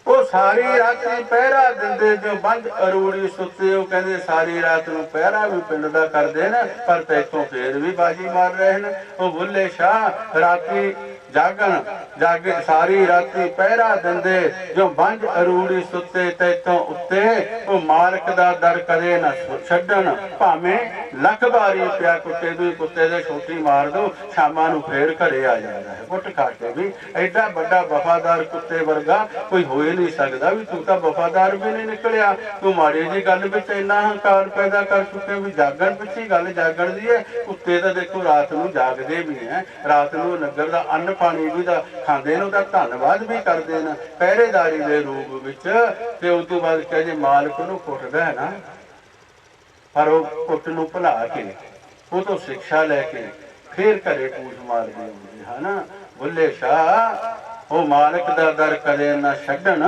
ਉਹ ਸਾਰੀ ਰਾਤੀ ਪਹਿਰਾ ਦਿੰਦੇ, ਜੋ ਬੰਦ ਅਰੂੜੀ ਸੁੱਤੇ। ਉਹ ਕਹਿੰਦੇ ਸਾਰੀ ਰਾਤ ਨੂੰ ਪਹਿਰਾ ਵੀ ਪਿੰਡ ਦਾ ਕਰਦੇ ਨੇ, ਪਰ ਤੈਥੋਂ ਫੇਰ ਵੀ ਬਾਜੀ ਮਾਰ ਰਹੇ ਨੇ। ਉਹ ਬੁੱਲੇ ਸ਼ਾਹ ਰਾਤੀ ਜਾਗਣ ਜਾਗੇ, ਸਾਰੀ ਰਾਤੀ ਪਹਿਰਾ ਦਿੰਦੇ, ਜੋ ਬੰਜ ਅਰੂੜੀ ਸੁੱਤੇ ਤੈਥੋਂ ਉੱਤੇ। ਉਹ ਮਾਲਕ ਦਾ ਦਰ ਕਦੇ ਨਾ ਛੱਡਣ, ਭਾਵੇਂ ਲੱਖ ਵਾਰੀ ਪਿਆ ਕੁੱਤੇ ਦੀ। ਕੁੱਤੇ ਦੇ ਛੋਟੀ ਮਾਰ ਦੋ, ਸ਼ਾਮਾਂ ਨੂੰ ਫੇਰ ਘਰੇ ਆ ਜਾਂਦਾ ਹੈ ਕੁੱਟ ਖਾ ਕੇ ਵੀ। ਐਡਾ ਵੱਡਾ ਵਫਾਦਾਰ ਕੁੱਤੇ ਵਰਗਾ ਕੋਈ ਹੋ ਹੀ ਨਹੀਂ ਸਕਦਾ। ਵੀ ਤੂੰ ਤਾਂ ਵਫਾਦਾਰ ਵੀ ਨਹੀਂ ਨਿਕਲਿਆ, ਤੂੰ ਮਾੜੀ ਜੀ ਗੱਲ ਵਿੱਚ ਇੰਨਾ ਹੰਕਾਰ ਪੈਦਾ ਕਰ ਚੁੱਕੇ ਵੀ ਜਾਗਣ ਪਿੱਛੇ ਗੱਲ ਜਾਗਣ ਦੀ ਹੈ। ਕੁੱਤੇ ਤਾਂ ਦੇਖੋ ਰਾਤ ਨੂੰ ਜਾਗਦੇ ਵੀ ਹੈ, ਰਾਤ ਨੂੰ ਨਗਰ ਦਾ ਅੰਨ ਪਾਣੀ ਵੀ ਤਾਂ ਖਾਂਦੇ ਨੇ, ਉਹਦਾ ਧੰਨਵਾਦ ਵੀ ਕਰਦੇ ਨੇ ਪਹਿਰੇਦਾਰੀ ਦੇ ਰੂਪ ਵਿੱਚ। ਤੇ ਉਸ ਤੋਂ ਬਾਅਦ ਕਹੇ ਜੇ ਮਾਲਕ ਨੂੰ ਕੁੱਟਦਾ ਹੈ ਨਾ, ਪਰ ਉਹ ਕੁੱਟ ਨੂੰ ਭੁਲਾ ਕੇ, ਉਹ ਤੋਂ ਸਿੱਖਿਆ ਲੈ ਕੇ ਫੇਰ ਘਰੇ ਪੂਛ ਮਾਰਦੇ ਹੁੰਦੇ ਹਨ। ਬੁੱਲੇ ਸ਼ਾਹ ਉਹ ਮਾਲਕ ਦਾ ਦਰ ਕਦੇ ਨਾ ਛੱਡਣ,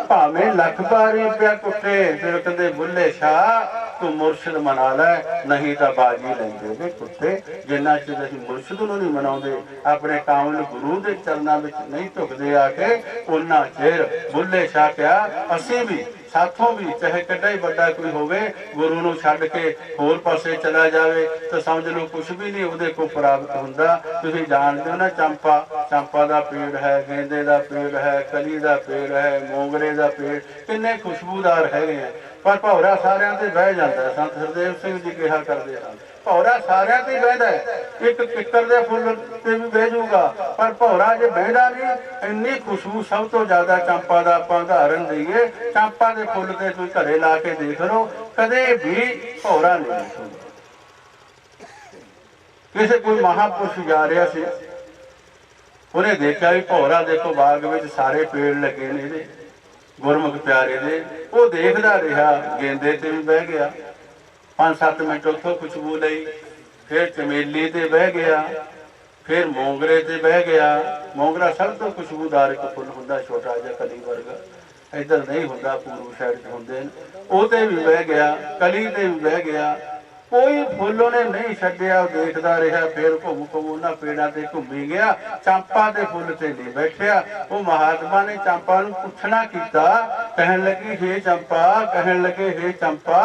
ਭਾਵੇਂ ਲੱਖ ਵਾਰੀ ਪਿਆ ਕੁੱਟੇ। ਫਿਰ ਕਹਿੰਦੇ ਬੁੱਲੇ ਸ਼ਾਹ ਤੂੰ ਮੁਰਸ਼ਿਦ ਮਨਾ ਲੈ, ਨਹੀਂ ਤਾਂ ਬਾਜੀ ਲੈਂਦੇ ਵੇ ਕੁੱਤੇ। ਜਿੰਨਾ ਚਿਰ ਅਸੀਂ ਮੁਰਸ਼ਿਦ ਨੂੰ ਨਹੀਂ ਮਨਾਉਂਦੇ, ਆਪਣੇ ਕਾਮਿਲ ਗੁਰੂ ਦੇ ਚਰਨਾਂ ਵਿੱਚ ਨਹੀਂ ਝੁਕਦੇ ਆ ਕੇ, ਉਹਨਾਂ ਚਿਰ ਬੁੱਲੇ ਸ਼ਾਹ ਕਿਹਾ ਅਸੀਂ ਵੀ, ਸਾਥੋਂ ਵੀ, ਚਾਹੇ ਕਿੱਡਾ ਹੀ ਵੱਡਾ ਕੋਈ ਹੋਵੇ, ਗੁਰੂ ਨੂੰ ਛੱਡ ਕੇ ਹੋਰ ਪਾਸੇ ਚਲਾ ਜਾਵੇ ਤਾਂ ਸਮਝ ਲਓ ਕੁਛ ਵੀ ਨਹੀਂ ਉਹਦੇ ਕੋਲ ਪ੍ਰਾਪਤ ਹੁੰਦਾ। ਤੁਸੀਂ ਜਾਣਦੇ ਹੋ ਨਾ, ਚੰਪਾ ਦਾ ਪੇੜ ਹੈ, ਗੇਂਦੇ ਦਾ ਪੇੜ ਹੈ, ਕਲੀ ਦਾ ਪੇੜ ਹੈ, ਮੋਗਰੇ ਦਾ ਪੇੜ, ਕਿੰਨੇ ਖੁਸ਼ਬੂਦਾਰ ਹੈਗੇ ਆ। ਪਰ ਭੌਰਾ ਸਾਰਿਆਂ ਤੇ ਬਹਿ ਜਾਂਦਾ। ਸੰਤ ਹਰਦੇਵ ਸਿੰਘ ਜੀ ਕਿਹਾ ਕਰਦੇ ਹਨ, ਭੌਰਾ ਸਾਰਿਆਂ ਤੇ ਬਹਿੰਦਾ। ਇੱਕ ਕਿੱਕਰ ਦੇ ਫੁੱਲ ਤੇ ਵੀ ਬਹਿ ਜਾਊਗਾ, ਪਰ ਭੌਰਾ ਜੇ ਬਹਿੰਦਾ ਨਹੀਂ। ਇੰਨੀ ਖੁਸ਼ਬੂ ਸਭ ਤੋਂ ਜ਼ਿਆਦਾ ਚੰਪਾ ਦਾ ਆਪਾਂ ਉਦਾਹਰਨ ਦਈਏ, ਚੰਪਾ ਦੇ ਫੁੱਲ ਤੇ ਤੁਸੀਂ ਘਰੇ ਲਾ ਕੇ ਦੇਖ ਲਓ, ਕਦੇ ਵੀ ਭੌਰਾ ਨਹੀਂ ਦਿਖੂਗਾ। ਕਿਸੇ ਕੋਈ ਮਹਾਂਪੁਰਸ਼ ਜਾ ਰਿਹਾ ਸੀ, ਉਹਨੇ ਦੇਖਿਆ ਵੀ ਭੌਰਾ ਦੇਖੋ ਬਾਗ ਵਿੱਚ ਸਾਰੇ ਪੇੜ ਲੱਗੇ ਨੇ ਇਹਦੇ ਗੁਰਮੁਖ ਪਿਆਰੇ ਦੇ। ਉਹ ਦੇਖਦਾ ਰਿਹਾ, ਗੇਂਦੇ ਤੇ ਵੀ ਬਹਿ ਗਿਆ 5-7 ਮਿੰਟ, ਉੱਥੋਂ ਖੁਸ਼ਬੂ ਲਈ। ਫਿਰ ਚਮੇਲੀ ਤੇ ਬਹਿ ਗਿਆ, ਫਿਰ ਮੋਗਰੇ ਤੇ ਬਹਿ ਗਿਆ। ਮੋਗਰਾ ਸਭ ਤੋਂ ਖੁਸ਼ਬੂਦਾਰ ਇੱਕ ਫੁੱਲ ਹੁੰਦਾ, ਛੋਟਾ ਜਿਹਾ ਕਲੀ ਵਰਗਾ, ਇੱਧਰ ਨਹੀਂ ਹੁੰਦਾ, ਪੂਰਬ ਸਾਈਡ 'ਚ ਹੁੰਦੇ ਨੇ। ਉਹ ਤੇ ਵੀ ਬਹਿ ਗਿਆ, ਕਲੀ ਤੇ ਵੀ ਬਹਿ ਗਿਆ। ਕੋਈ ਫੁੱਲ ਉਹਨੇ ਨਹੀਂ ਛੱਡਿਆ, ਉਹ ਦੇਖਦਾ ਰਿਹਾ। ਫਿਰ ਘੁੰਮ ਘੁੰਮ ਉਹਨਾਂ ਪੇੜਾਂ ਤੇ ਘੁੰਮੀ ਗਿਆ, ਚਾਂਪਾ ਦੇ ਫੁੱਲ ਤੇ ਨਹੀਂ ਬੈਠਿਆ। ਉਹ ਮਹਾਤਮਾ ਨੇ ਚਾਂਪਾ ਨੂੰ ਪੁੱਛਣਾ ਕੀਤਾ, ਕਹਿਣ ਲੱਗੀ ਹੇ ਚੰਪਾ, ਕਹਿਣ ਲੱਗੇ ਹੇ ਚੰਪਾ,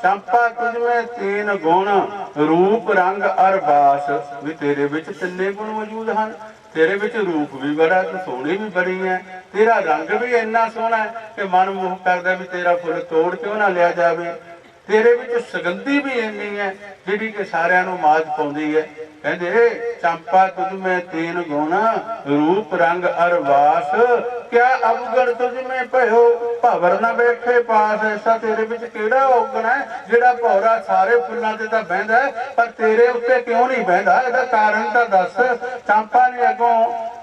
ਚੰਪਾ ਤੁਝ ਮੈਂ ਤੀਨ ਗੁਣ ਰੂਪ ਰੰਗ ਅਰ ਬਾਸ, ਵੀ ਤੇਰੇ ਵਿੱਚ ਤਿੰਨੇ ਗੁਣ ਮੌਜੂਦ ਹਨ। ਤੇਰੇ ਵਿੱਚ ਰੂਪ ਵੀ ਬੜਾ, ਤੂੰ ਸੋਹਣੀ ਵੀ ਬੜੀ ਹੈ, ਤੇਰਾ ਰੰਗ ਵੀ ਇੰਨਾ ਸੋਹਣਾ ਹੈ ਕਿ ਮਨ ਮੋਹ ਕਰਦਾ ਵੀ ਤੇਰਾ ਫੁੱਲ ਤੋੜ ਕਿਉਂ ਨਾ ਲਿਆ ਜਾਵੇ। ਤੇਰੇ ਵਿੱਚ ਸੁਗੰਧੀ ਵੀ ਇੰਨੀ ਹੈ ਜਿਹੜੀ ਕਿ ਸਾਰਿਆਂ ਨੂੰ ਮਾਝ ਪਾਉਂਦੀ ਹੈ। ਕਹਿੰਦੇ ਚੰਪਾ ਤੁਝ ਮੈਂ ਤੀਨ ਗੁਣ ਰੂਪ ਰੰਗ ਅਰ ਵਾਸ, ਕਿਆ ਅਵਗਣ ਤੁਝ ਮੈਂ ਭਇਓ ਭਵਰ ਨਾ ਬੈਠੇ ਪਾਸ। ਐਸਾ ਤੇਰੇ ਵਿੱਚ ਕਿਹੜਾ ਔਗਣ ਹੈ ਜਿਹੜਾ ਭੌਰਾ ਸਾਰੇ ਫੁੱਲਾਂ ਤੇ ਤਾਂ ਬਹਿੰਦਾ ਪਰ ਤੇਰੇ ਉੱਤੇ ਕਿਉਂ ਨਹੀਂ ਬਹਿੰਦਾ? ਇਹਦਾ ਕਾਰਨ ਤਾਂ ਦੱਸ। ਚੰਪਾ ਨੇ ਅੱਗੋਂ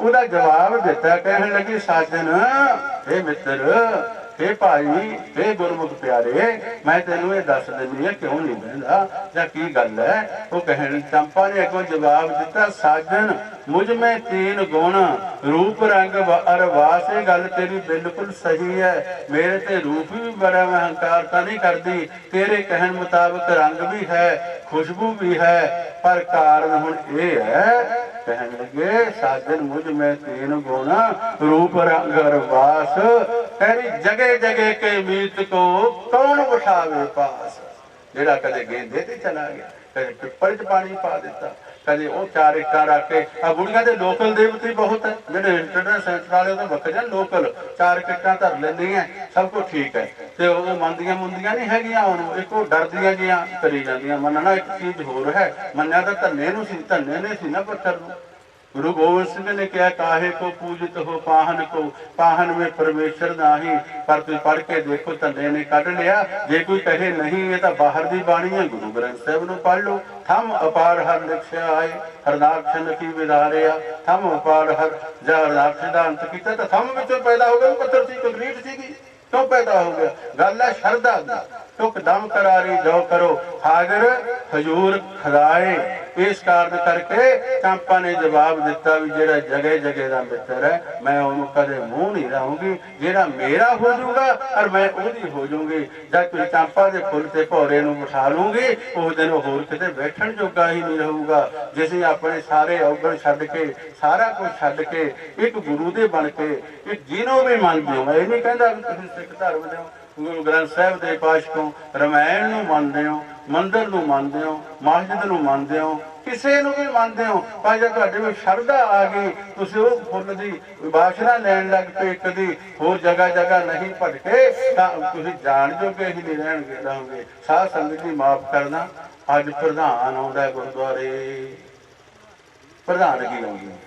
ਉਹਦਾ ਜਵਾਬ ਦਿੱਤਾ, ਕਹਿਣ ਲੱਗੀ ਸਾਜਨ, ਹੇ ਮਿੱਤਰ, हे भाई, हे गुरमुख प्यारे, मैं तेनू ये दस दिनी है क्यों नहीं बहता या की गल है। वो कहन चंपा ने अगों जवाब दिता, साजन मुझ में तीन गुण रूप रंग अर वास। ये गल तेरी बिल्कुल सही है, मेरे ते रूप भी बड़ा, मैं अहंकारता नहीं करती, तेरे कहन मुताबिक रंग भी है, खुशबू भी है, पर कारण हुण ये है, कहन लगे साजन मुझ में तीन गुण रूप रंग अर वास, तेरी जगह जगह के मीत को कौन उठावे पास। जेड़ा कदे गेंदे ते चला गया, कदे पिपल च पानी पा दिता, कदे वो चार इट्टा रख के। आ बुढ़िया दे लोकल देवते बहुत है, जेडे इंटरनेट सेंटर वाले तो बखरे लोकल चार इट्टा धर लेंदी है, सब कुछ ठीक है। ते वो मंदियां मुंदियां नहीं हैगियां, हुण एक डरदियां जियां करी जांदियां। मनना एक चीज होर है, मन्निया तां धन्ने नूं सी, धन्ने ने सी ना पत्थर नूं। गुरु गोबिंद सिंह ने कहा, काहे को पूजित हो पाहन को, पाहन में परमेश्वर नाही। पर तुम पढ़ के देखो, धन्ने ने कढ़ लिया। जे कोई कहे नहीं ये तो बाहर दी बाणी है, गुरु ग्रंथ साहिब नूं पढ़ लो। थम अपार हर लिखिया आए, हरनाक्ष की विधारिया, थम अपार हर जा हरनाक्ष दा अंत कीता। तो थम विचों पैदा हो गया, पत्थर सी कंक्रीट सीगी, क्यों पैदा हो गया? गल है शरधा दी। टुक दम करारी जो करो हाजिर हजूर खदाए। इस कारण करके चंपा ने जवाब दिता भी जेड़ा जगह जगह का मित्र है, मैं उन्होंने कदे मुंह नहीं लाऊंगी। जेड़ा मेरा हो जाऊगा और मैं ओदी हो जाऊंगी। जब तुम चंपा के फुल से भौरे नूं बिठा लूंगी, उस दिन होर किते बैठण जोगा ही नहीं रहूगा। जिसे अपने सारे अवगण छड्ड के, सारा कुछ छड्ड के, एक गुरु दे बन के, एक जिन्हों भी मनदे हो, ये नहीं कहता भी तुसीं सिख धर्म दे हो, गुरु ग्रंथ साहिब के पातशाहों रामायण नूं मनदे हो, मंदिर नूं मनदे हो, मस्जिद नूं मनदे हो, किसी नूं भी मनदे हो। पर जब तुहाडे विच शरधा आ गई, तुसीं उह फुੱਲ दी वासना लैण लग पे, कदी होर जगह जगह नहीं भटके, तां तुसीं जाण जोगे ही नहीं रहोगे। साध संगत जी माफ करना, अज प्रधान आउंदा गुरुद्वारे, प्रधान की आउंदी,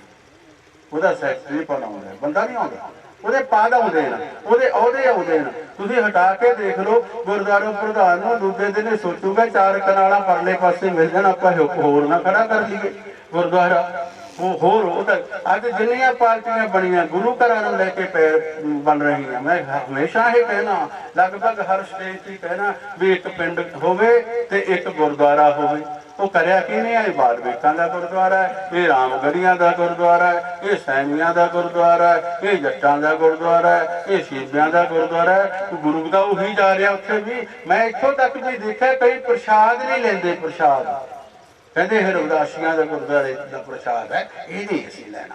ਉਹਦਾ ਸੈਕਟਰੀ ਪਨ ਆਉਂਦਾ, ਬੰਦਾ ਨਹੀਂ ਆਉਂਦਾ, ਉਹਦੇ ਪਦ ਆਉਂਦੇ ਨੇ, ਉਹਦੇ ਅਹੁਦੇ ਆਉਂਦੇ ਨੇ। ਤੁਸੀਂ ਹਟਾ ਕੇ ਦੇਖ ਲਓ, ਗੁਰਦੁਆਰਾ ਪ੍ਰਧਾਨ ਨੂੰ ਦੂਜੇ ਦਿਨ ਸੋਚੂਗਾ ਚਾਰ ਕਨਾਲਾਂ ਪਰਲੇ ਪਾਸੇ ਮਿਲ ਜਾਣ, ਆਪਾਂ ਹੋਰ ਨਾ ਖੜਾ ਕਰ ਲਈਏ ਗੁਰਦੁਆਰਾ। ਉਹ ਹੋਰ ਉਹ ਤਾਂ ਅੱਜ ਜਿੰਨੀਆਂ ਪਾਰਟੀਆਂ ਬਣੀਆਂ ਗੁਰੂ ਘਰਾਂ ਨੂੰ ਲੈ ਕੇ ਪੈਰ ਬਣ ਰਹੀਆਂ। ਮੈਂ ਹਮੇਸ਼ਾ ਇਹ ਕਹਿਣਾ, ਲਗਭਗ ਹਰ ਸਟੇਜ ਤੇ ਕਹਿਣਾ ਵੀ ਇੱਕ ਪਿੰਡ ਹੋਵੇ ਤੇ ਇੱਕ ਗੁਰਦੁਆਰਾ ਹੋਵੇ। ਉਹ ਕਰਿਆ ਕੀ ਨਹੀਂ? ਇਹ ਬਾਰਵੇਕਾਂ ਦਾ ਗੁਰਦੁਆਰਾ ਹੈ, ਇਹ ਰਾਮਗੜੀਆਂ ਦਾ ਗੁਰਦੁਆਰਾ ਹੈ, ਇਹ ਸੈਣੀਆਂ ਦਾ ਗੁਰਦੁਆਰਾ ਹੈ, ਇਹ ਜੱਟਾਂ ਦਾ ਗੁਰਦੁਆਰਾ ਹੈ, ਇਹ ਸ਼ੀਬਿਆਂ ਦਾ ਗੁਰਦੁਆਰਾ ਹੈ। ਗੁਰੂ ਦਾ ਉਹੀ ਜਾ ਰਿਹਾ ਉੱਥੇ ਵੀ। ਮੈਂ ਇੱਥੋਂ ਤੱਕ ਵੀ ਦੇਖਿਆ ਕਈ ਪ੍ਰਸ਼ਾਦ ਨਹੀਂ ਲੈਂਦੇ। ਪ੍ਰਸ਼ਾਦ ਕਹਿੰਦੇ ਹਰਦਾਸੀਆਂ ਦਾ ਗੁਰਦੁਆਰੇ ਦਾ ਪ੍ਰਸ਼ਾਦ ਹੈ, ਇਹ ਨਹੀਂ ਅਸੀਂ ਲੈਣਾ।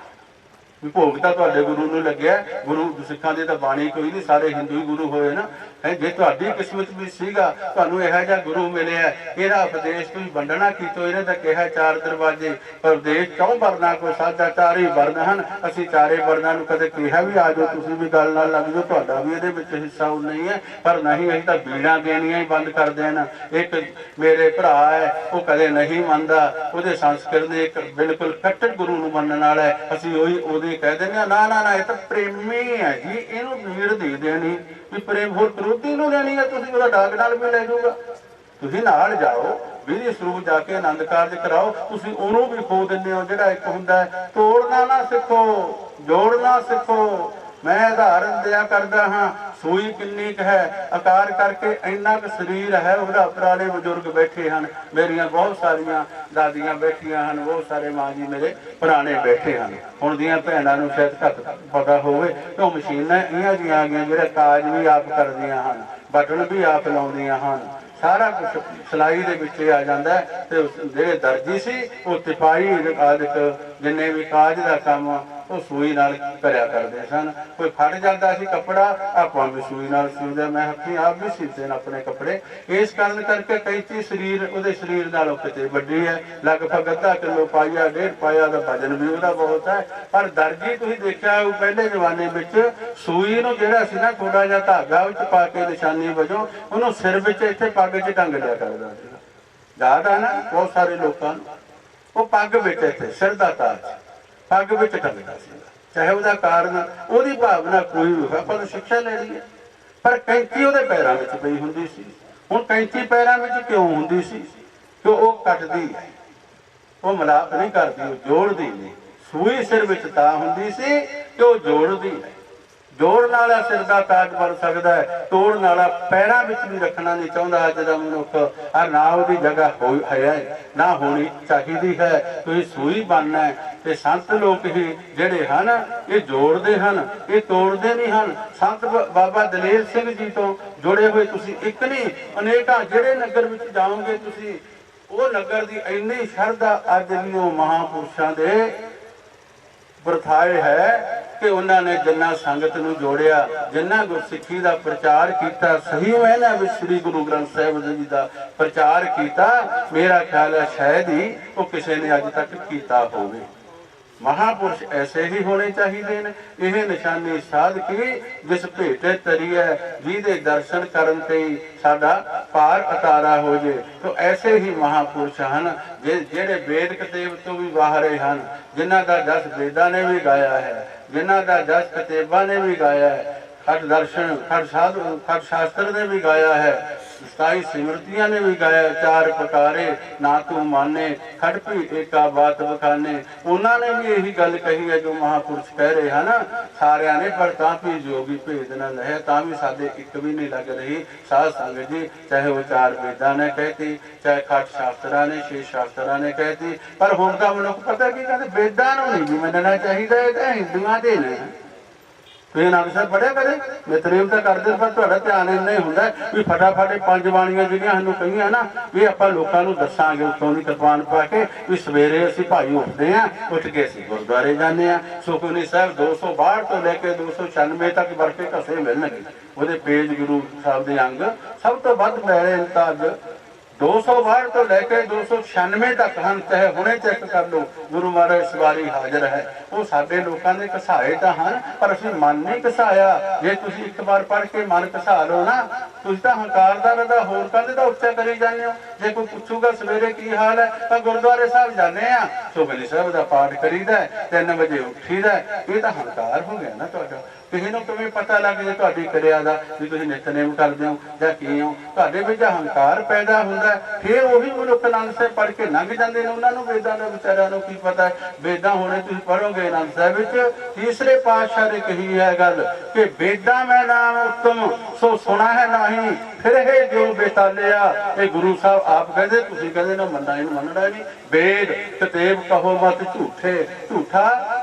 ਵੀ ਭੋਗ ਤਾਂ ਤੁਹਾਡੇ ਗੁਰੂ ਨੂੰ ਲੱਗਿਆ। ਗੁਰੂ ਸਿੱਖਾਂ ਦੇ ਤਾਂ ਬਾਣੀ ਕੋਈ ਨਹੀਂ, ਸਾਰੇ ਹਿੰਦੂ ਹੀ ਗੁਰੂ ਹੋਏ ਨਾ। ਜੇ ਤੁਹਾਡੀ ਕਿਸਮਤ ਵੀ ਸੀਗਾ, ਤੁਹਾਨੂੰ ਇਹੋ ਜਿਹਾ ਗੁਰੂ ਮਿਲਿਆ, ਇਹਦਾ ਉਪਦੇਸ਼ ਤੁਸੀਂ ਵੰਡਣਾ ਕੀਤੋ। ਇਹਨੇ ਤਾਂ ਕਿਹਾ ਚਾਰ ਦਰਵਾਜ਼ੇ, ਪਰ ਉਪਦੇਸ਼ ਕਿਉਂ ਵਰਨਾ? ਕੋਈ ਸਾਡਾ ਚਾਰ ਹੀ ਵਰਨ ਹਨ, ਅਸੀਂ ਚਾਰੇ ਵਰਨਾਂ ਨੂੰ ਕਦੇ ਕਿਹਾ ਵੀ ਆ ਜਾਓ ਤੁਸੀਂ ਵੀ ਗੱਲ ਨਾਲ ਲੱਗ ਜਾਓ, ਤੁਹਾਡਾ ਵੀ ਇਹਦੇ ਵਿੱਚ ਹਿੱਸਾ ਨਹੀਂ ਹੈ। ਪਰ ਨਹੀਂ, ਅਸੀਂ ਤਾਂ ਬੀੜਾਂ ਦੇਣੀਆਂ ਹੀ ਬੰਦ ਕਰ ਦੇਣ। ਇੱਕ ਮੇਰੇ ਭਰਾ ਹੈ, ਉਹ ਕਦੇ ਨਹੀਂ ਮੰਨਦਾ, ਉਹਦੇ ਸੰਸਕ੍ਰਿਤ ਦੇ ਇੱਕ ਬਿਲਕੁਲ ਕੱਟੜ ਗੁਰੂ ਨੂੰ ਮੰਨਣ ਵਾਲਾ ਹੈ। ਅਸੀਂ ਉਹਦੇ ਕਹਿ ਦਿੰਦੇ ਹਾਂ ਨਾ ਨਾ ਨਾ, ਇਹ ਤਾਂ ਪ੍ਰੇਮੀ ਹੈ ਜੀ, ਇਹਨੂੰ ਬੀੜ ਦੇ ਦੇਣੀ ਵੀ ਪ੍ਰੇਮ। ਹੋਰ ਵਿਰੋਧੀ ਨੂੰ ਲੈਣੀ ਹੈ ਤੁਸੀਂ, ਉਹਦਾ ਡਾਕ ਨਾਲ ਵੀ ਲੈ ਜਾਊਗਾ। ਤੁਸੀਂ ਨਾਲ ਜਾਓ, ਵੀਰੀ ਸਰੂਪ ਜਾ ਕੇ ਆਨੰਦ ਕਾਰਜ ਕਰਾਓ, ਤੁਸੀਂ ਉਹਨੂੰ ਵੀ ਖੋ ਦਿੰਦੇ ਹੋ। ਜਿਹੜਾ ਇੱਕ ਹੁੰਦਾ ਹੈ, ਤੋੜਨਾ ਨਾ ਸਿੱਖੋ, ਜੋੜਨਾ ਸਿੱਖੋ। मैं उदाहरण दिया करदा हाँ, सूई किन्नी क है, आकार करके इन्ना क शरीर है ਉਹਦਾ। पुराने बजुर्ग बैठे हैं, मेरिया बहुत सारिया दादियां बैठिया हैं, बहुत सारे मां जी मेरे पुराने बैठे हैं। हुण दियां भैणां नूं शायद घट पता होवे कि मशीनां इहां जिहियां आ गईयां ਜਿਹੜੇ काज भी आप करदियां हैं, बटन भी आप लाउंदियां हैं, सारा कुछ सिलाई दे विच आ जांदा है। ते ਜਿਹੜੇ दर्जी सी वो तिपाही आदि जिन्ने भी काज दा काम वो सूई नाल करिया करदे सन। कोई फट जाता सी कपड़ा, आपां भी सूई नाल सींदे, मैं हत्थीं आप भी सीते ने अपने कपड़े। इस कारण करके कैंची शरीर उहदे शरीर नालों किते वड्डी है, लगभग अद्धा किलो पाइया 1.5 पाइया दा वजन भी उहदा बहुत है। पर दर्जी तुसीं देखिआ होऊ पहले जमाने विच सूई नूं जिहड़ा सी ना थोड़ा जिहा धागा विच पा के निशानी वजों उहनूं सिर विच इत्थे पग 'च टंग लिया करदा सी। याद आ ना बहुत सारे लोकां नूं वो पग विच इत्थे सिर दा ताज पग विच टंगदा सी, चाहे ਉਹਦਾ ਕਾਰਨ ਉਹਦੀ ਭਾਵਨਾ ਕੋਈ ਵੀ ਹੋਵੇ, ਆਪਾਂ ਨੂੰ ਸਿੱਖਿਆ ਲੈਣੀ ਹੈ। ਪਰ ਕੈਂਚੀ ਉਹਦੇ ਪੈਰਾਂ ਵਿੱਚ ਪਈ ਹੁੰਦੀ ਸੀ। ਹੁਣ ਕੈਂਚੀ ਪੈਰਾਂ ਵਿੱਚ ਕਿਉਂ ਹੁੰਦੀ ਸੀ? ਕਿ ਉਹ ਕੱਟਦੀ ਹੈ, ਉਹ ਮਿਲਾਪ ਨਹੀਂ ਕਰਦੀ, ਉਹ ਜੋੜਦੀ ਨਹੀਂ। ਸੂਈ ਸਿਰ ਵਿੱਚ ਤਾਂ ਹੁੰਦੀ ਸੀ ਕਿ ਉਹ ਜੋੜਦੀ ਹੈ। जोड़ नाला सिर का ताज बन सकता है, तोड़ नाला पैरों में भी रखना नहीं चाहता अज का मनुख। ना उसकी जगह है ना होनी चाहिए है। तो ये सूई बनना है तो संत लोग ही जेडे हैं ये जोड़ते हैं, ये तोड़ते नहीं हैं। संत बाबा दलेर सिंह जी तो जुड़े हुए तुसी एक नहीं अनेक जेडे नगर में जाओगे तुसी वो नगर की इन्नी शरधा अज भी महापुरुषों के ਵਰਤਾਏ है कि उन्होंने जिन्ना संगत नूं जोड़िया, जिन्ना गुरसिੱਖੀ का प्रचार किया, सही मैंने में श्री गुरु ग्रंथ साहिब जी का प्रचार किया, मेरा ख्याल है शायद ही वो किसी ने अज तक किया होवे। महापुरुष ऐसे ही होने चाहिए ने। यह निशानी साध की जिस भेटे तरी है, जिहदे दर्शन करन ते साडा पार अतारा हो जाए। तो ऐसे ही महापुरुष हैं जेड़े वेद कतेब तो भी बाहर हैं, जिन्हां दा जस वेदां ने भी गाया है, जिन्हां दा जस कतेबां ने भी गाया है, खट दर्शन खट शास्त्र ने भी गाया है, 27 सिमरतियां ने भी गाया, 4 प्रकारे ना तू माने खट भी एका बात बखाने। उन्होंने भी यही गल कही है जो महापुरुष कह रहे हैं ना सारिया ने। पर तां भी जोगी भेद न लहे, तां भी साडे एक भी नहीं लग रही साध संगत जी। चाहे वो 4 वेदां ने कहती, चाहे खट शास्त्रा ने 6 शास्त्रा ने कहती। पर हुण तां मनुख पता की कहते वेदां नूं नहीं भी मनना चाहिए, हिंदुआं दे ने। ਤੁਸੀਂ ਨਾਮ ਸਾਹਿਬ ਪੜ੍ਹਿਆ ਕਦੇ? ਨਿਤਨੇਮ ਤਾਂ ਕਰਦੇ ਪਰ ਤੁਹਾਡਾ ਧਿਆਨ ਇੰਨਾ ਹੀ ਹੁੰਦਾ ਵੀ ਫਟਾਫਟ 5 ਬਾਣੀਆਂ ਜਿਹੜੀਆਂ ਸਾਨੂੰ ਕਹੀਆਂ ਨਾ ਵੀ ਆਪਾਂ ਲੋਕਾਂ ਨੂੰ ਦੱਸਾਂਗੇ ਉੱਤੋਂ ਦੀ ਕਿਰਪਾਨ ਪਾ ਕੇ ਵੀ ਸਵੇਰੇ ਅਸੀਂ ਭਾਈ ਉੱਠਦੇ ਹਾਂ, ਉੱਠ ਕੇ ਅਸੀਂ ਗੁਰਦੁਆਰੇ ਜਾਂਦੇ ਹਾਂ। ਸੁਖਮਨੀ ਸਾਹਿਬ 262 ਤੋਂ ਲੈ ਕੇ 296 ਤੱਕ ਵਰਕੇ ਘਸੇ ਮਿਲਣਗੇ। ਉਹਦੇ ਪੇਜ ਗੁਰੂ ਸਾਹਿਬ ਦੇ ਅੰਗ ਸਭ ਤੋਂ ਵੱਧ ਪੈਰੇ ਤਾਂ ਅੱਜ 262 ਤੋਂ ਲੈ ਕੇ 296 ਤੱਕ ਹਨ। ਚਾਹੇ ਹੁਣੇ ਚੈੱਕ ਕਰ ਲਓ, ਗੁਰੂ ਮਹਾਰਾਜ ਇਸ ਵਾਰੀ ਹਾਜ਼ਰ ਹੈ। ਉਹ ਸਾਡੇ ਲੋਕਾਂ ਦੇ ਘਸਾਏ ਤਾਂ ਹਨ ਪਰ ਅਸੀਂ ਮਨ ਨਹੀਂ ਘਸਾਇਆ। ਜੇ ਤੁਸੀਂ ਇੱਕ ਵਾਰ ਪੜ੍ਹ ਕੇ ਮਨ ਘਸਾ ਲਓ ਨਾ, ਤੁਸੀਂ ਤਾਂ ਹੰਕਾਰ ਦਾ ਰਦਾ ਹੋਰ ਕਾਹਦੇ ਦਾ ਉੱਚਾ ਕਰੀ ਜਾਂਦੇ ਹੋ। ਜੇ ਕੋਈ ਪੁੱਛੂਗਾ ਸਵੇਰੇ ਕੀ ਹਾਲ ਹੈ ਤਾਂ ਗੁਰਦੁਆਰੇ ਸਾਹਿਬ ਜਾਂਦੇ ਆ, ਸੁਖਮਨੀ ਸਾਹਿਬ ਦਾ ਪਾਠ ਕਰੀਦਾ, 3 ਵਜੇ ਉੱਠੀਦਾ। ਇਹ ਤਾਂ ਹੰਕਾਰ ਹੋ ਗਿਆ ਨਾ ਤੁਹਾਡਾ। ਕਿਸੇ ਨੂੰ ਕਿਵੇਂ ਪਤਾ ਲੱਗ ਜੇ ਤੁਹਾਡੀ ਕਿਰਿਆ ਦਾ ਵੀ ਤੁਸੀਂ ਨਿਤਨੇਮ ਕਰਦੇ ਹੋ ਜਾਂ ਕੀ ਹੋ? ਤੁਹਾਡੇ ਵਿੱਚ ਹੰਕਾਰ ਪੈਦਾ ਹੁੰਦਾ, ਫਿਰ ਉਹੀ ਮਨੁੱਖ ਆਨੰਦ ਸਾਹਿਬ ਪੜ੍ਹ ਕੇ ਲੰਘ ਜਾਂਦੇ ਨੇ। ਉਹਨਾਂ ਨੂੰ ਵੇਦਾਂ ਦਾ ਵਿਚਾਰਿਆਂ ਨੂੰ ਕੀ ਪਤਾ? ਵੇਦਾਂ ਹੁਣੇ ਤੁਸੀਂ ਪੜ੍ਹੋਗੇ ਆਨੰਦ ਸਾਹਿਬ ਵਿੱਚ, ਤੀਸਰੇ ਪਾਤਸ਼ਾਹ ਨੇ ਕਹੀ ਹੈ ਗੱਲ ਕਿ ਵੇਦਾਂ ਮੈਂ ਨਾਮ ਉੱਤਮ ਸੋ ਸੁਣਾ ਹੈ ਨਹੀਂ, ਫਿਰ ਇਹ ਜੋ ਬੇਤਾਲਿਆ। ਇਹ ਗੁਰੂ ਸਾਹਿਬ ਆਪ ਕਹਿੰਦੇ, ਤੁਸੀਂ ਕਹਿੰਦੇ ਨਾ ਮੰਨਣਾ ਇਹਨੂੰ ਮੰਨਣਾ ਨਹੀਂ। ਵੇਦ ਕਤੇਬ ਕਹੋ ਮਤ ਝੂਠੇ, ਝੂਠਾ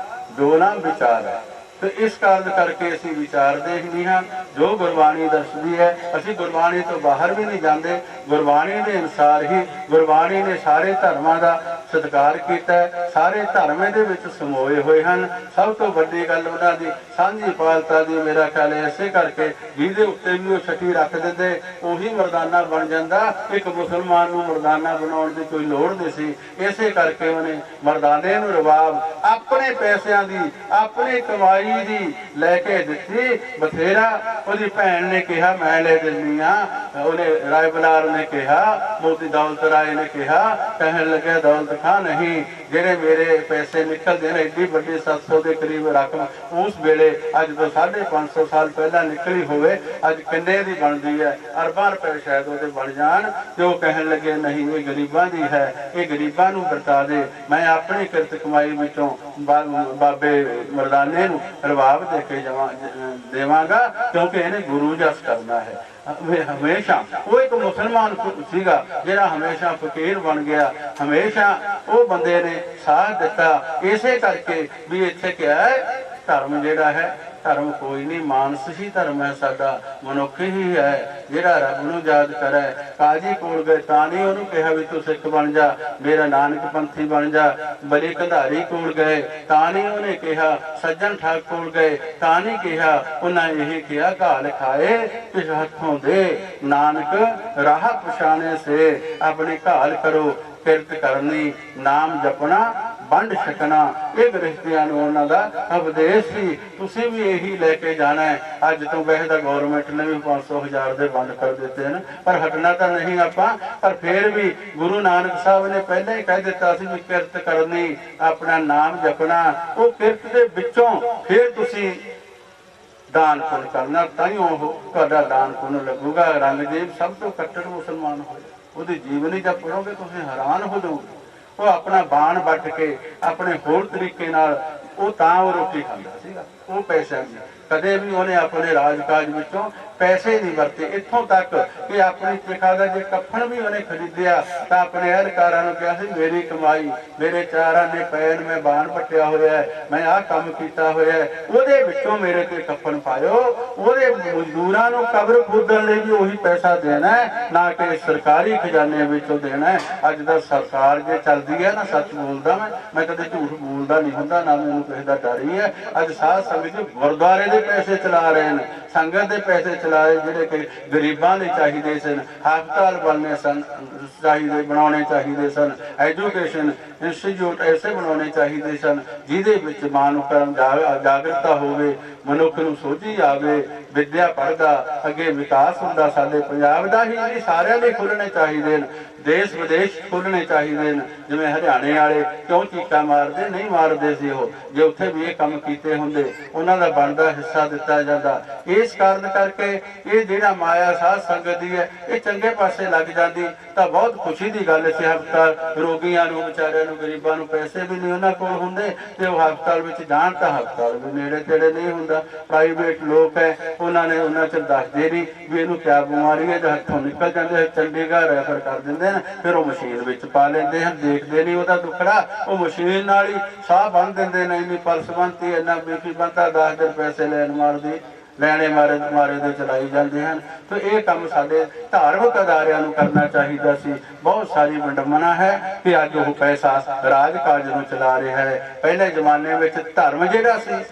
ਜੋ ਨਾ ਵਿਚਾਰ ਹੈ। तो इस कारण करके असी विचारते ही नहीं हाँ। जो गुरबाणी दसदी है असी गुरबाणी तो बाहर भी नहीं जाते, गुरबाणी के अनुसार ही गुरबाणी ने सारे धर्मां का सत्कार किया है, सारे धर्म दे समोए हुए हैं। सब तो वड्डी गल उन्हां दी सांझी पालता दी मेरा ख्याल है। इसे करके जिहदे उत्ते भी वो छठी रख देते उही मरदाना बन जाता। एक मुसलमान नूं मरदाना बनाउण दी कोई लोड़ नहीं सी। इसे करके उन्हें मरदाने नूं रवाब अपने पैसों की अपनी कमाई दी लैके दिती। बथेरा उहदी भैन ने कहा मैं ले दिंदी हां, उन्हें राय बलार ने कहा, मोती दौलत राय ने कहा, कहन लगे दौलत तनख्वाह नहीं, ਜਿਹੜੇ ਮੇਰੇ ਪੈਸੇ ਨਿਕਲਦੇ ਨੇ ਏਡੀ ਵੱਡੀ 700 ਦੇ ਕਰੀਬ ਰਕਮ ਉਸ ਵੇਲੇ ਅੱਜ ਤੋਂ 550 ਸਾਲ ਪਹਿਲਾਂ ਨਿਕਲੀ ਹੋਵੇ, ਅੱਜ ਕਿੰਨੇ ਦੀ ਬਣਦੀ ਹੈ? ਅਰਬਾਂ ਰੁਪਏ ਸ਼ਾਇਦ ਉਹਦੇ ਬਣ ਜਾਣ। ਤੇ ਉਹ ਕਹਿਣ ਲੱਗੇ ਨਹੀਂ, ਇਹ ਗਰੀਬਾਂ ਦੀ ਹੈ, ਇਹ ਗਰੀਬਾਂ ਨੂੰ ਵਰਤਾ ਦੇ। ਮੈਂ ਆਪਣੀ ਕਿਰਤ ਕਮਾਈ ਵਿੱਚੋਂ ਬਾਬੇ ਮਰਦਾਨੇ ਨੂੰ ਰਵਾਬ ਦੇ ਕੇ ਦੇਵਾਂਗਾ, ਕਿਉਂਕਿ ਇਹਨੇ ਗੁਰੂ ਜਸ ਕਰਨਾ ਹੈ। हमेशा वो एक मुसलमान सीगा जिहड़ा हमेशा फकीर बन गया, हमेशा वो बंदे ने साथ दिता। इसे करके भी इत्थे क्या है, धर्म जिहड़ा है, धर्म कोई नहीं, मानस ही धर्म है साडा, मनुख ही है जिहड़ा रब नूं याद करे। काजी कोल गए तां नहीं उहनूं कहा भी तू सिख बन जा, मेरा नानक पंथी बन जा। बली कंधारी कोल गए तां नहीं उहने कहा, सज्जन ठाक कोल गए तां नहीं कहा, उन्हें यही कहा घाल खाए किस हथों दे, नानक राह पछाने से अपनी घाल करो, किरत करनी नाम जपना वंड छकना। ये गृहस्थियां नूं उन्हां दा उपदेश सी, तुसीं भी यही लैके जाना है। अज तो वैसे तो गौरमेंट ने भी 500,000 दे बंद कर दिते हैं, पर हटना तो नहीं आपां। पर फिर भी गुरु नानक साहब ने पहले ही कह दिता सी भी किरत करनी, अपना नाम जपना। वो किरत दे विचों फिर तुसीं दान पुण्य करना, ताइयों तुहाडा दान पुण्य लगूगा। औरंगजेब सब तो कट्टर मुसलमान होए, ਉਹਦੀ ਜੀਵਨੀ जब पढ़ोगे ਤੁਸੀਂ हैरान हो जाओगे। ਉਹ ਆਪਣਾ ਬਾਣ ਵੱਟ ਕੇ ਆਪਣੇ ਹੋਰ ਤਰੀਕੇ ਨਾਲ ਉਹ ਤਾਂ ਉਹ ਰੋਟੀ ਖਾਂਦਾ ਸੀਗਾ, ਉਹ ਪੈਸਿਆਂ ਦੀ ਕਦੇ ਵੀ ਉਹਨੇ ਆਪਣੇ ਰਾਜਕਾਜ ਵਿੱਚੋਂ ਪੈਸੇ ਨਹੀਂ ਵਰਤੇ। ਇੱਥੋਂ ਤੱਕ ਕਿ ਆਪਣੀ ਚਿਖਾ ਦਾ ਜੇ ਕੱਫਣ ਵੀ ਉਹਨੇ ਖਰੀਦਿਆ ਤਾਂ ਆਪਣੇ ਅਹਿਲਕਾਰਾਂ ਨੂੰ ਕਿਹਾ ਸੀ ਮੇਰੀ ਕਮਾਈ, ਮੇਰੇ ਚਾਰਾਂ ਨੇ ਪੈਣ ਮੈਂ ਬਾਣ ਪੱਟਿਆ ਹੋਇਆ ਹੈ, ਮੈਂ ਆਹ ਕੰਮ ਕੀਤਾ ਹੋਇਆ ਹੈ, ਉਹਦੇ ਵਿੱਚੋਂ ਮੇਰੇ ਤੇ ਕੱਫਣ ਪਾਇਓ। ਉਹਦੇ ਮਜ਼ਦੂਰਾਂ ਨੂੰ ਕਬਰ ਖੋਦਣ ਲਈ ਵੀ ਉਹੀ ਪੈਸਾ ਦੇਣਾ ਹੈ, ਨਾ ਕਿ ਸਰਕਾਰੀ ਖਜ਼ਾਨੇ ਵਿੱਚੋਂ ਦੇਣਾ ਹੈ। ਅੱਜ ਦਾ ਸਰਕਾਰ ਜੇ ਚੱਲਦੀ ਹੈ ਨਾ, ਸੱਚ ਬੋਲਦਾ ਮੈਂ ਕਦੇ ਝੂਠ ਬੋਲਦਾ ਨਹੀਂ ਹੁੰਦਾ, ਨਾ ਮੈਨੂੰ ਕਿਸੇ ਦਾ ਡਰ ਹੀ ਹੈ। ਅੱਜ ਸਾਧ ਸੰਗਤ ਗੁਰਦੁਆਰੇ ਦੇ ਪੈਸੇ ਚਲਾ ਰਹੇ ਨੇ, ਸੰਗਤ ਦੇ ਪੈਸੇ ਚਲਾਏ ਜਿਹੜੇ ਕਿ ਗਰੀਬਾਂ ਦੇ ਚਾਹੀਦੇ ਸਨ, ਹਸਪਤਾਲ ਬਣਨੇ ਸਨ ਚਾਹੀਦੇ ਬਣਾਉਣੇ ਚਾਹੀਦੇ ਸਨ, ਐਜੂਕੇਸ਼ਨ ਇੰਸਟੀਚਿਊਟ ਐਸੇ ਬਣਾਉਣੇ ਚਾਹੀਦੇ ਸਨ ਜਿਹਦੇ ਵਿੱਚ ਮਾਨਵ ਕਰਮ ਜਾਗਰਤਾ ਹੋਵੇ, ਮਨੁੱਖ ਨੂੰ ਸੋਝੀ ਆਵੇ, ਵਿਦਿਆ ਪੜ੍ਹਦਾ ਅੱਗੇ ਵਿਕਾਸ ਹੁੰਦਾ। ਸਾਡੇ ਪੰਜਾਬ ਦਾ ਹੀ ਨਹੀਂ, ਸਾਰਿਆਂ ਦੇ ਖੁੱਲ੍ਹਣੇ ਚਾਹੀਦੇ ਨੇ, ਦੇਸ਼ ਵਿਦੇਸ਼ ਖੁੱਲ੍ਹਣੇ ਚਾਹੀਦੇ ਨੇ। ਜਿਵੇਂ ਹਰਿਆਣੇ ਵਾਲੇ ਕਿਉਂ ਚੀਕਾਂ ਮਾਰਦੇ, ਨਹੀਂ ਮਾਰਦੇ ਸੀ ਉਹ, ਜੇ ਉੱਥੇ ਵੀ ਇਹ ਕੰਮ ਕੀਤੇ ਹੁੰਦੇ ਉਹਨਾਂ ਦਾ ਬਣਦਾ ਹਿੱਸਾ ਦਿੱਤਾ ਜਾਂਦਾ। ਇਸ ਕਾਰਨ ਕਰਕੇ ਇਹ ਜਿਹੜਾ ਮਾਇਆ ਸਾਧ ਸੰਗਤ ਦੀ ਹੈ ਇਹ ਚੰਗੇ ਪਾਸੇ ਲੱਗ ਜਾਂਦੀ ਤਾਂ ਬਹੁਤ ਖੁਸ਼ੀ ਦੀ ਗੱਲ ਸੀ। ਹਸਪਤਾਲ ਰੋਗੀਆਂ ਨੂੰ, ਵਿਚਾਰਿਆਂ ਨੂੰ, ਗਰੀਬਾਂ ਨੂੰ ਪੈਸੇ ਵੀ ਨਹੀਂ ਉਹਨਾਂ ਕੋਲ ਹੁੰਦੇ ਤੇ ਉਹ ਹਸਪਤਾਲ ਵਿੱਚ ਜਾਣ ਤਾਂ ਹਸਪਤਾਲ ਵੀ ਨੇੜੇ ਤੇੜੇ ਨਹੀਂ ਹੁੰਦਾ। ਪ੍ਰਾਈਵੇਟ ਲੋਕ ਹੈ, ਉਹਨਾਂ ਨੇ ਉਹਨਾਂ ਚ ਦੱਸਦੇ ਨਹੀਂ ਵੀ ਇਹਨੂੰ ਕਿਆ ਬਿਮਾਰੀ ਹੈ, ਜਾਂ ਹੱਥੋਂ ਨਿਕਲ ਜਾਂਦੇ ਚੰਡੀਗੜ੍ਹ ਰੈਫਰ ਕਰ ਦਿੰਦੇ ਨੇ, ਫਿਰ ਉਹ ਮਸ਼ੀਨ ਵਿੱਚ ਪਾ ਲੈਂਦੇ ਹਨ, ਦੇਖਦੇ ਨਹੀਂ ਉਹਦਾ ਦੁੱਖੜਾ, ਉਹ ਮਸ਼ੀਨ ਨਾਲ ਹੀ ਸਾਹ ਬੰਨ ਦਿੰਦੇ ਨੇ। ਇੰਨੀ ਪਲਸ ਬਣਤੀ, ਇੰਨਾ ਬੀਪੀ ਬਣਦਾ, 10 ਦਿਨ ਪੈਸੇ ਲੈਣ ਮਾਰਦੀ ਲੈਣੇ ਮਾਰੇ ਦੇ ਚਲਾਈ ਜਾਂਦੇ ਹਨ। ਤੇ ਇਹ ਕੰਮ ਸਾਡੇ ਧਾਰਮਿਕ ਅਦਾਰਿਆਂ ਨੂੰ ਕਰਨਾ ਚਾਹੀਦਾ ਸੀ। ਬਹੁਤ ਸਾਰੀ ਵਿਡੰਬਨਾ ਹੈ ਕਿ ਅੱਜ ਉਹ ਪੈਸਾ ਰਾਜ ਕਾਜ ਨੂੰ ਚਲਾ ਰਿਹਾ ਹੈ। ਪਹਿਲੇ ਜ਼ਮਾਨੇ ਵਿੱਚ ਧਰਮ ਜਿਹੜਾ ਸੀ,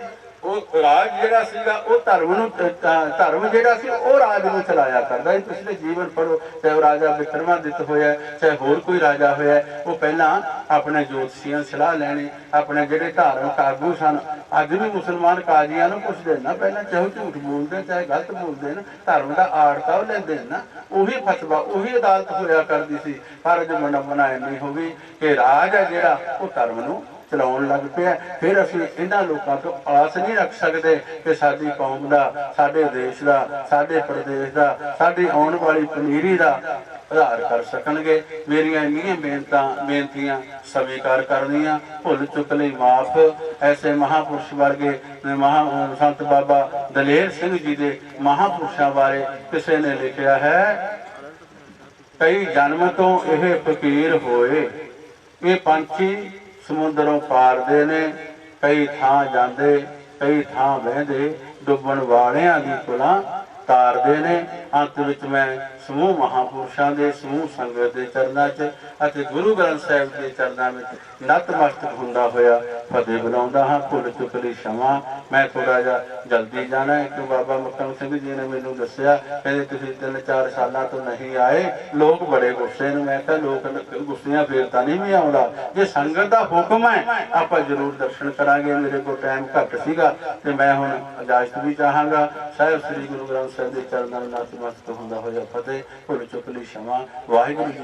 ਉਹ ਰਾਜ ਜਿਹੜਾ ਸੀਗਾ, ਉਹ ਧਰਮ ਜਿਹੜਾ ਸੀ ਉਹ ਰਾਜ ਨੂੰ ਚਲਾਇਆ ਕਰਦਾ। ਪਿਛਲੇ ਜੀਵਨ ਪੜ੍ਹੋ, ਚਾਹੇ ਉਹ ਰਾਜਾ ਵਿਕਰਮਾਦਿੱਤ ਹੋਇਆ, ਚਾਹੇ ਹੋਰ ਕੋਈ ਰਾਜਾ ਹੋਇਆ, ਉਹ ਪਹਿਲਾਂ ਆਪਣੇ ਜੋਤਸ਼ੀਆਂ ਸਲਾਹ ਲੈਣੀ, ਆਪਣੇ ਜਿਹੜੇ ਧਾਰਮਿਕ ਆਗੂ ਸਨ। ਅੱਜ ਵੀ ਮੁਸਲਮਾਨ ਕਾਜ਼ੀਆਂ ਨੂੰ ਪੁੱਛਦੇ ਨਾ, ਪਹਿਲਾਂ ਚਾਹੇ ਝੂਠ ਬੋਲਦੇ ਚਾਹੇ ਗਲਤ ਬੋਲਦੇ ਨੇ, ਧਰਮ ਦਾ ਆੜਤਾ ਉਹ ਲੈਂਦੇ ਨਾ, ਉਹੀ ਫਤਵਾ ਉਹੀ ਅਦਾਲਤ ਹੋਇਆ ਕਰਦੀ ਸੀ। ਪਰ ਅੱਜ ਵਿਡੰਬਨਾ ਇੰਨੀ ਹੋ ਗਈ ਕਿ ਰਾਜ ਹੈ ਜਿਹੜਾ ਉਹ ਧਰਮ ਨੂੰ ਚਲਾਉਣ ਲੱਗ ਪਿਆ। ਫਿਰ ਅਸੀਂ ਇਹਨਾਂ ਲੋਕਾਂ ਤੋਂ ਆਸ ਨਹੀਂ ਰੱਖ ਸਕਦੇ ਕਿ ਸਾਡੀ ਕੌਮ ਦਾ, ਸਾਡੇ ਦੇਸ਼ ਦਾ, ਸਾਡੇ ਪ੍ਰਦੇਸ਼ ਦਾ, ਸਾਡੀ ਆਉਣ ਵਾਲੀ ਪਨੀਰੀ ਦਾ ਆਧਾਰ ਕਰ ਸਕਣਗੇ। ਮੇਰੀਆਂ ਇੰਨੀਆਂ ਬੇਨਤੀਆਂ ਸਵੀਕਾਰ ਕਰਨੀਆਂ, ਭੁੱਲ ਚੁੱਕ ਲਈ ਮਾਫ। ਐਸੇ ਮਹਾਂਪੁਰਸ਼ ਵਰਗੇ ਸੰਤ ਬਾਬਾ ਦਲੇਰ ਸਿੰਘ ਜੀ ਦੇ ਮਹਾਂਪੁਰਸ਼ਾਂ ਬਾਰੇ ਕਿਸੇ ਨੇ ਲਿਖਿਆ ਹੈ, ਕਈ ਜਨਮ ਤੋਂ ਇਹ ਫਕੀਰ ਹੋਏ, ਇਹ ਪੰਛੀ ਸਮੁੰਦਰੋਂ ਪਾਰਦੇ ਨੇ, ਕਈ ਥਾਂ ਜਾਂਦੇ ਕਈ ਥਾਂ ਬਹਿੰਦੇ, ਡੁੱਬਣ ਵਾਲਿਆਂ ਦੀ ਕੁਲਾਂ ਤਾਰਦੇ ਨੇ। ਅੰਤ ਵਿੱਚ ਮੈਂ ਸਮੂਹ ਮਹਾਂਪੁਰਸ਼ਾਂ ਦੇ, ਸਮੂਹ ਸੰਗਤ ਦੇ ਚਰਨਾਂ 'ਚ ਅਤੇ ਗੁਰੂ ਗ੍ਰੰਥ ਸਾਹਿਬ ਦੇ ਚਰਨਾਂ ਵਿੱਚ ਨਤਮਸਤਕ ਹੁੰਦਾ ਹੋਇਆ ਫਤਿਹ ਬੁਲਾਉਂਦਾ ਹਾਂ। ਭੁੱਲ ਚੁੱਕ ਲਈ क्षमा। ਮੈਂ ਥੋੜਾ ਜਿਹਾ ਜਲਦੀ ਜਾਣਾ ਹੈ ਕਿ ਬਾਬਾ ਮੱਕਮ ਸਿੰਘ ਜੀ ਨੇ ਮੈਨੂੰ ਦੱਸਿਆ, ਕਹਿੰਦੇ ਤੁਸੀਂ 3-4 ਸਾਲਾਂ ਤੋਂ ਨਹੀਂ ਆਏ, ਲੋਕ ਬੜੇ ਗੁੱਸੇ ਨੇ। ਮੈਂ ਕਿਹਾ ਲੋਕ ਗੁੱਸਿਆਂ ਫੇਰ ਤਾਂ ਨਹੀਂ ਵੀ ਆਉਂਦਾ, ਜੇ ਸੰਗਤ ਦਾ ਹੁਕਮ ਹੈ ਆਪਾਂ ਜ਼ਰੂਰ ਦਰਸ਼ਨ ਕਰਾਂਗੇ। ਮੇਰੇ ਕੋਲ ਟਾਈਮ ਘੱਟ ਸੀਗਾ ਤੇ ਮੈਂ ਹੁਣ ਇਜਾਜ਼ਤ ਵੀ ਚਾਹਾਂਗਾ। ਸਾਹਿਬ ਸ੍ਰੀ ਗੁਰੂ ਗ੍ਰੰਥ ਸਾਹਿਬ ਦੇ ਚਰਨਾਂ ਨੂੰ ਨਤਮਸਤਕ ਹੁੰਦਾ ਹੋਇਆ ਫਤਿਹ। ਭੁੱਲ ਚੁੱਕ ਲਈ क्षमा। ਵਾਹਿਗੁਰੂ ਜੀ।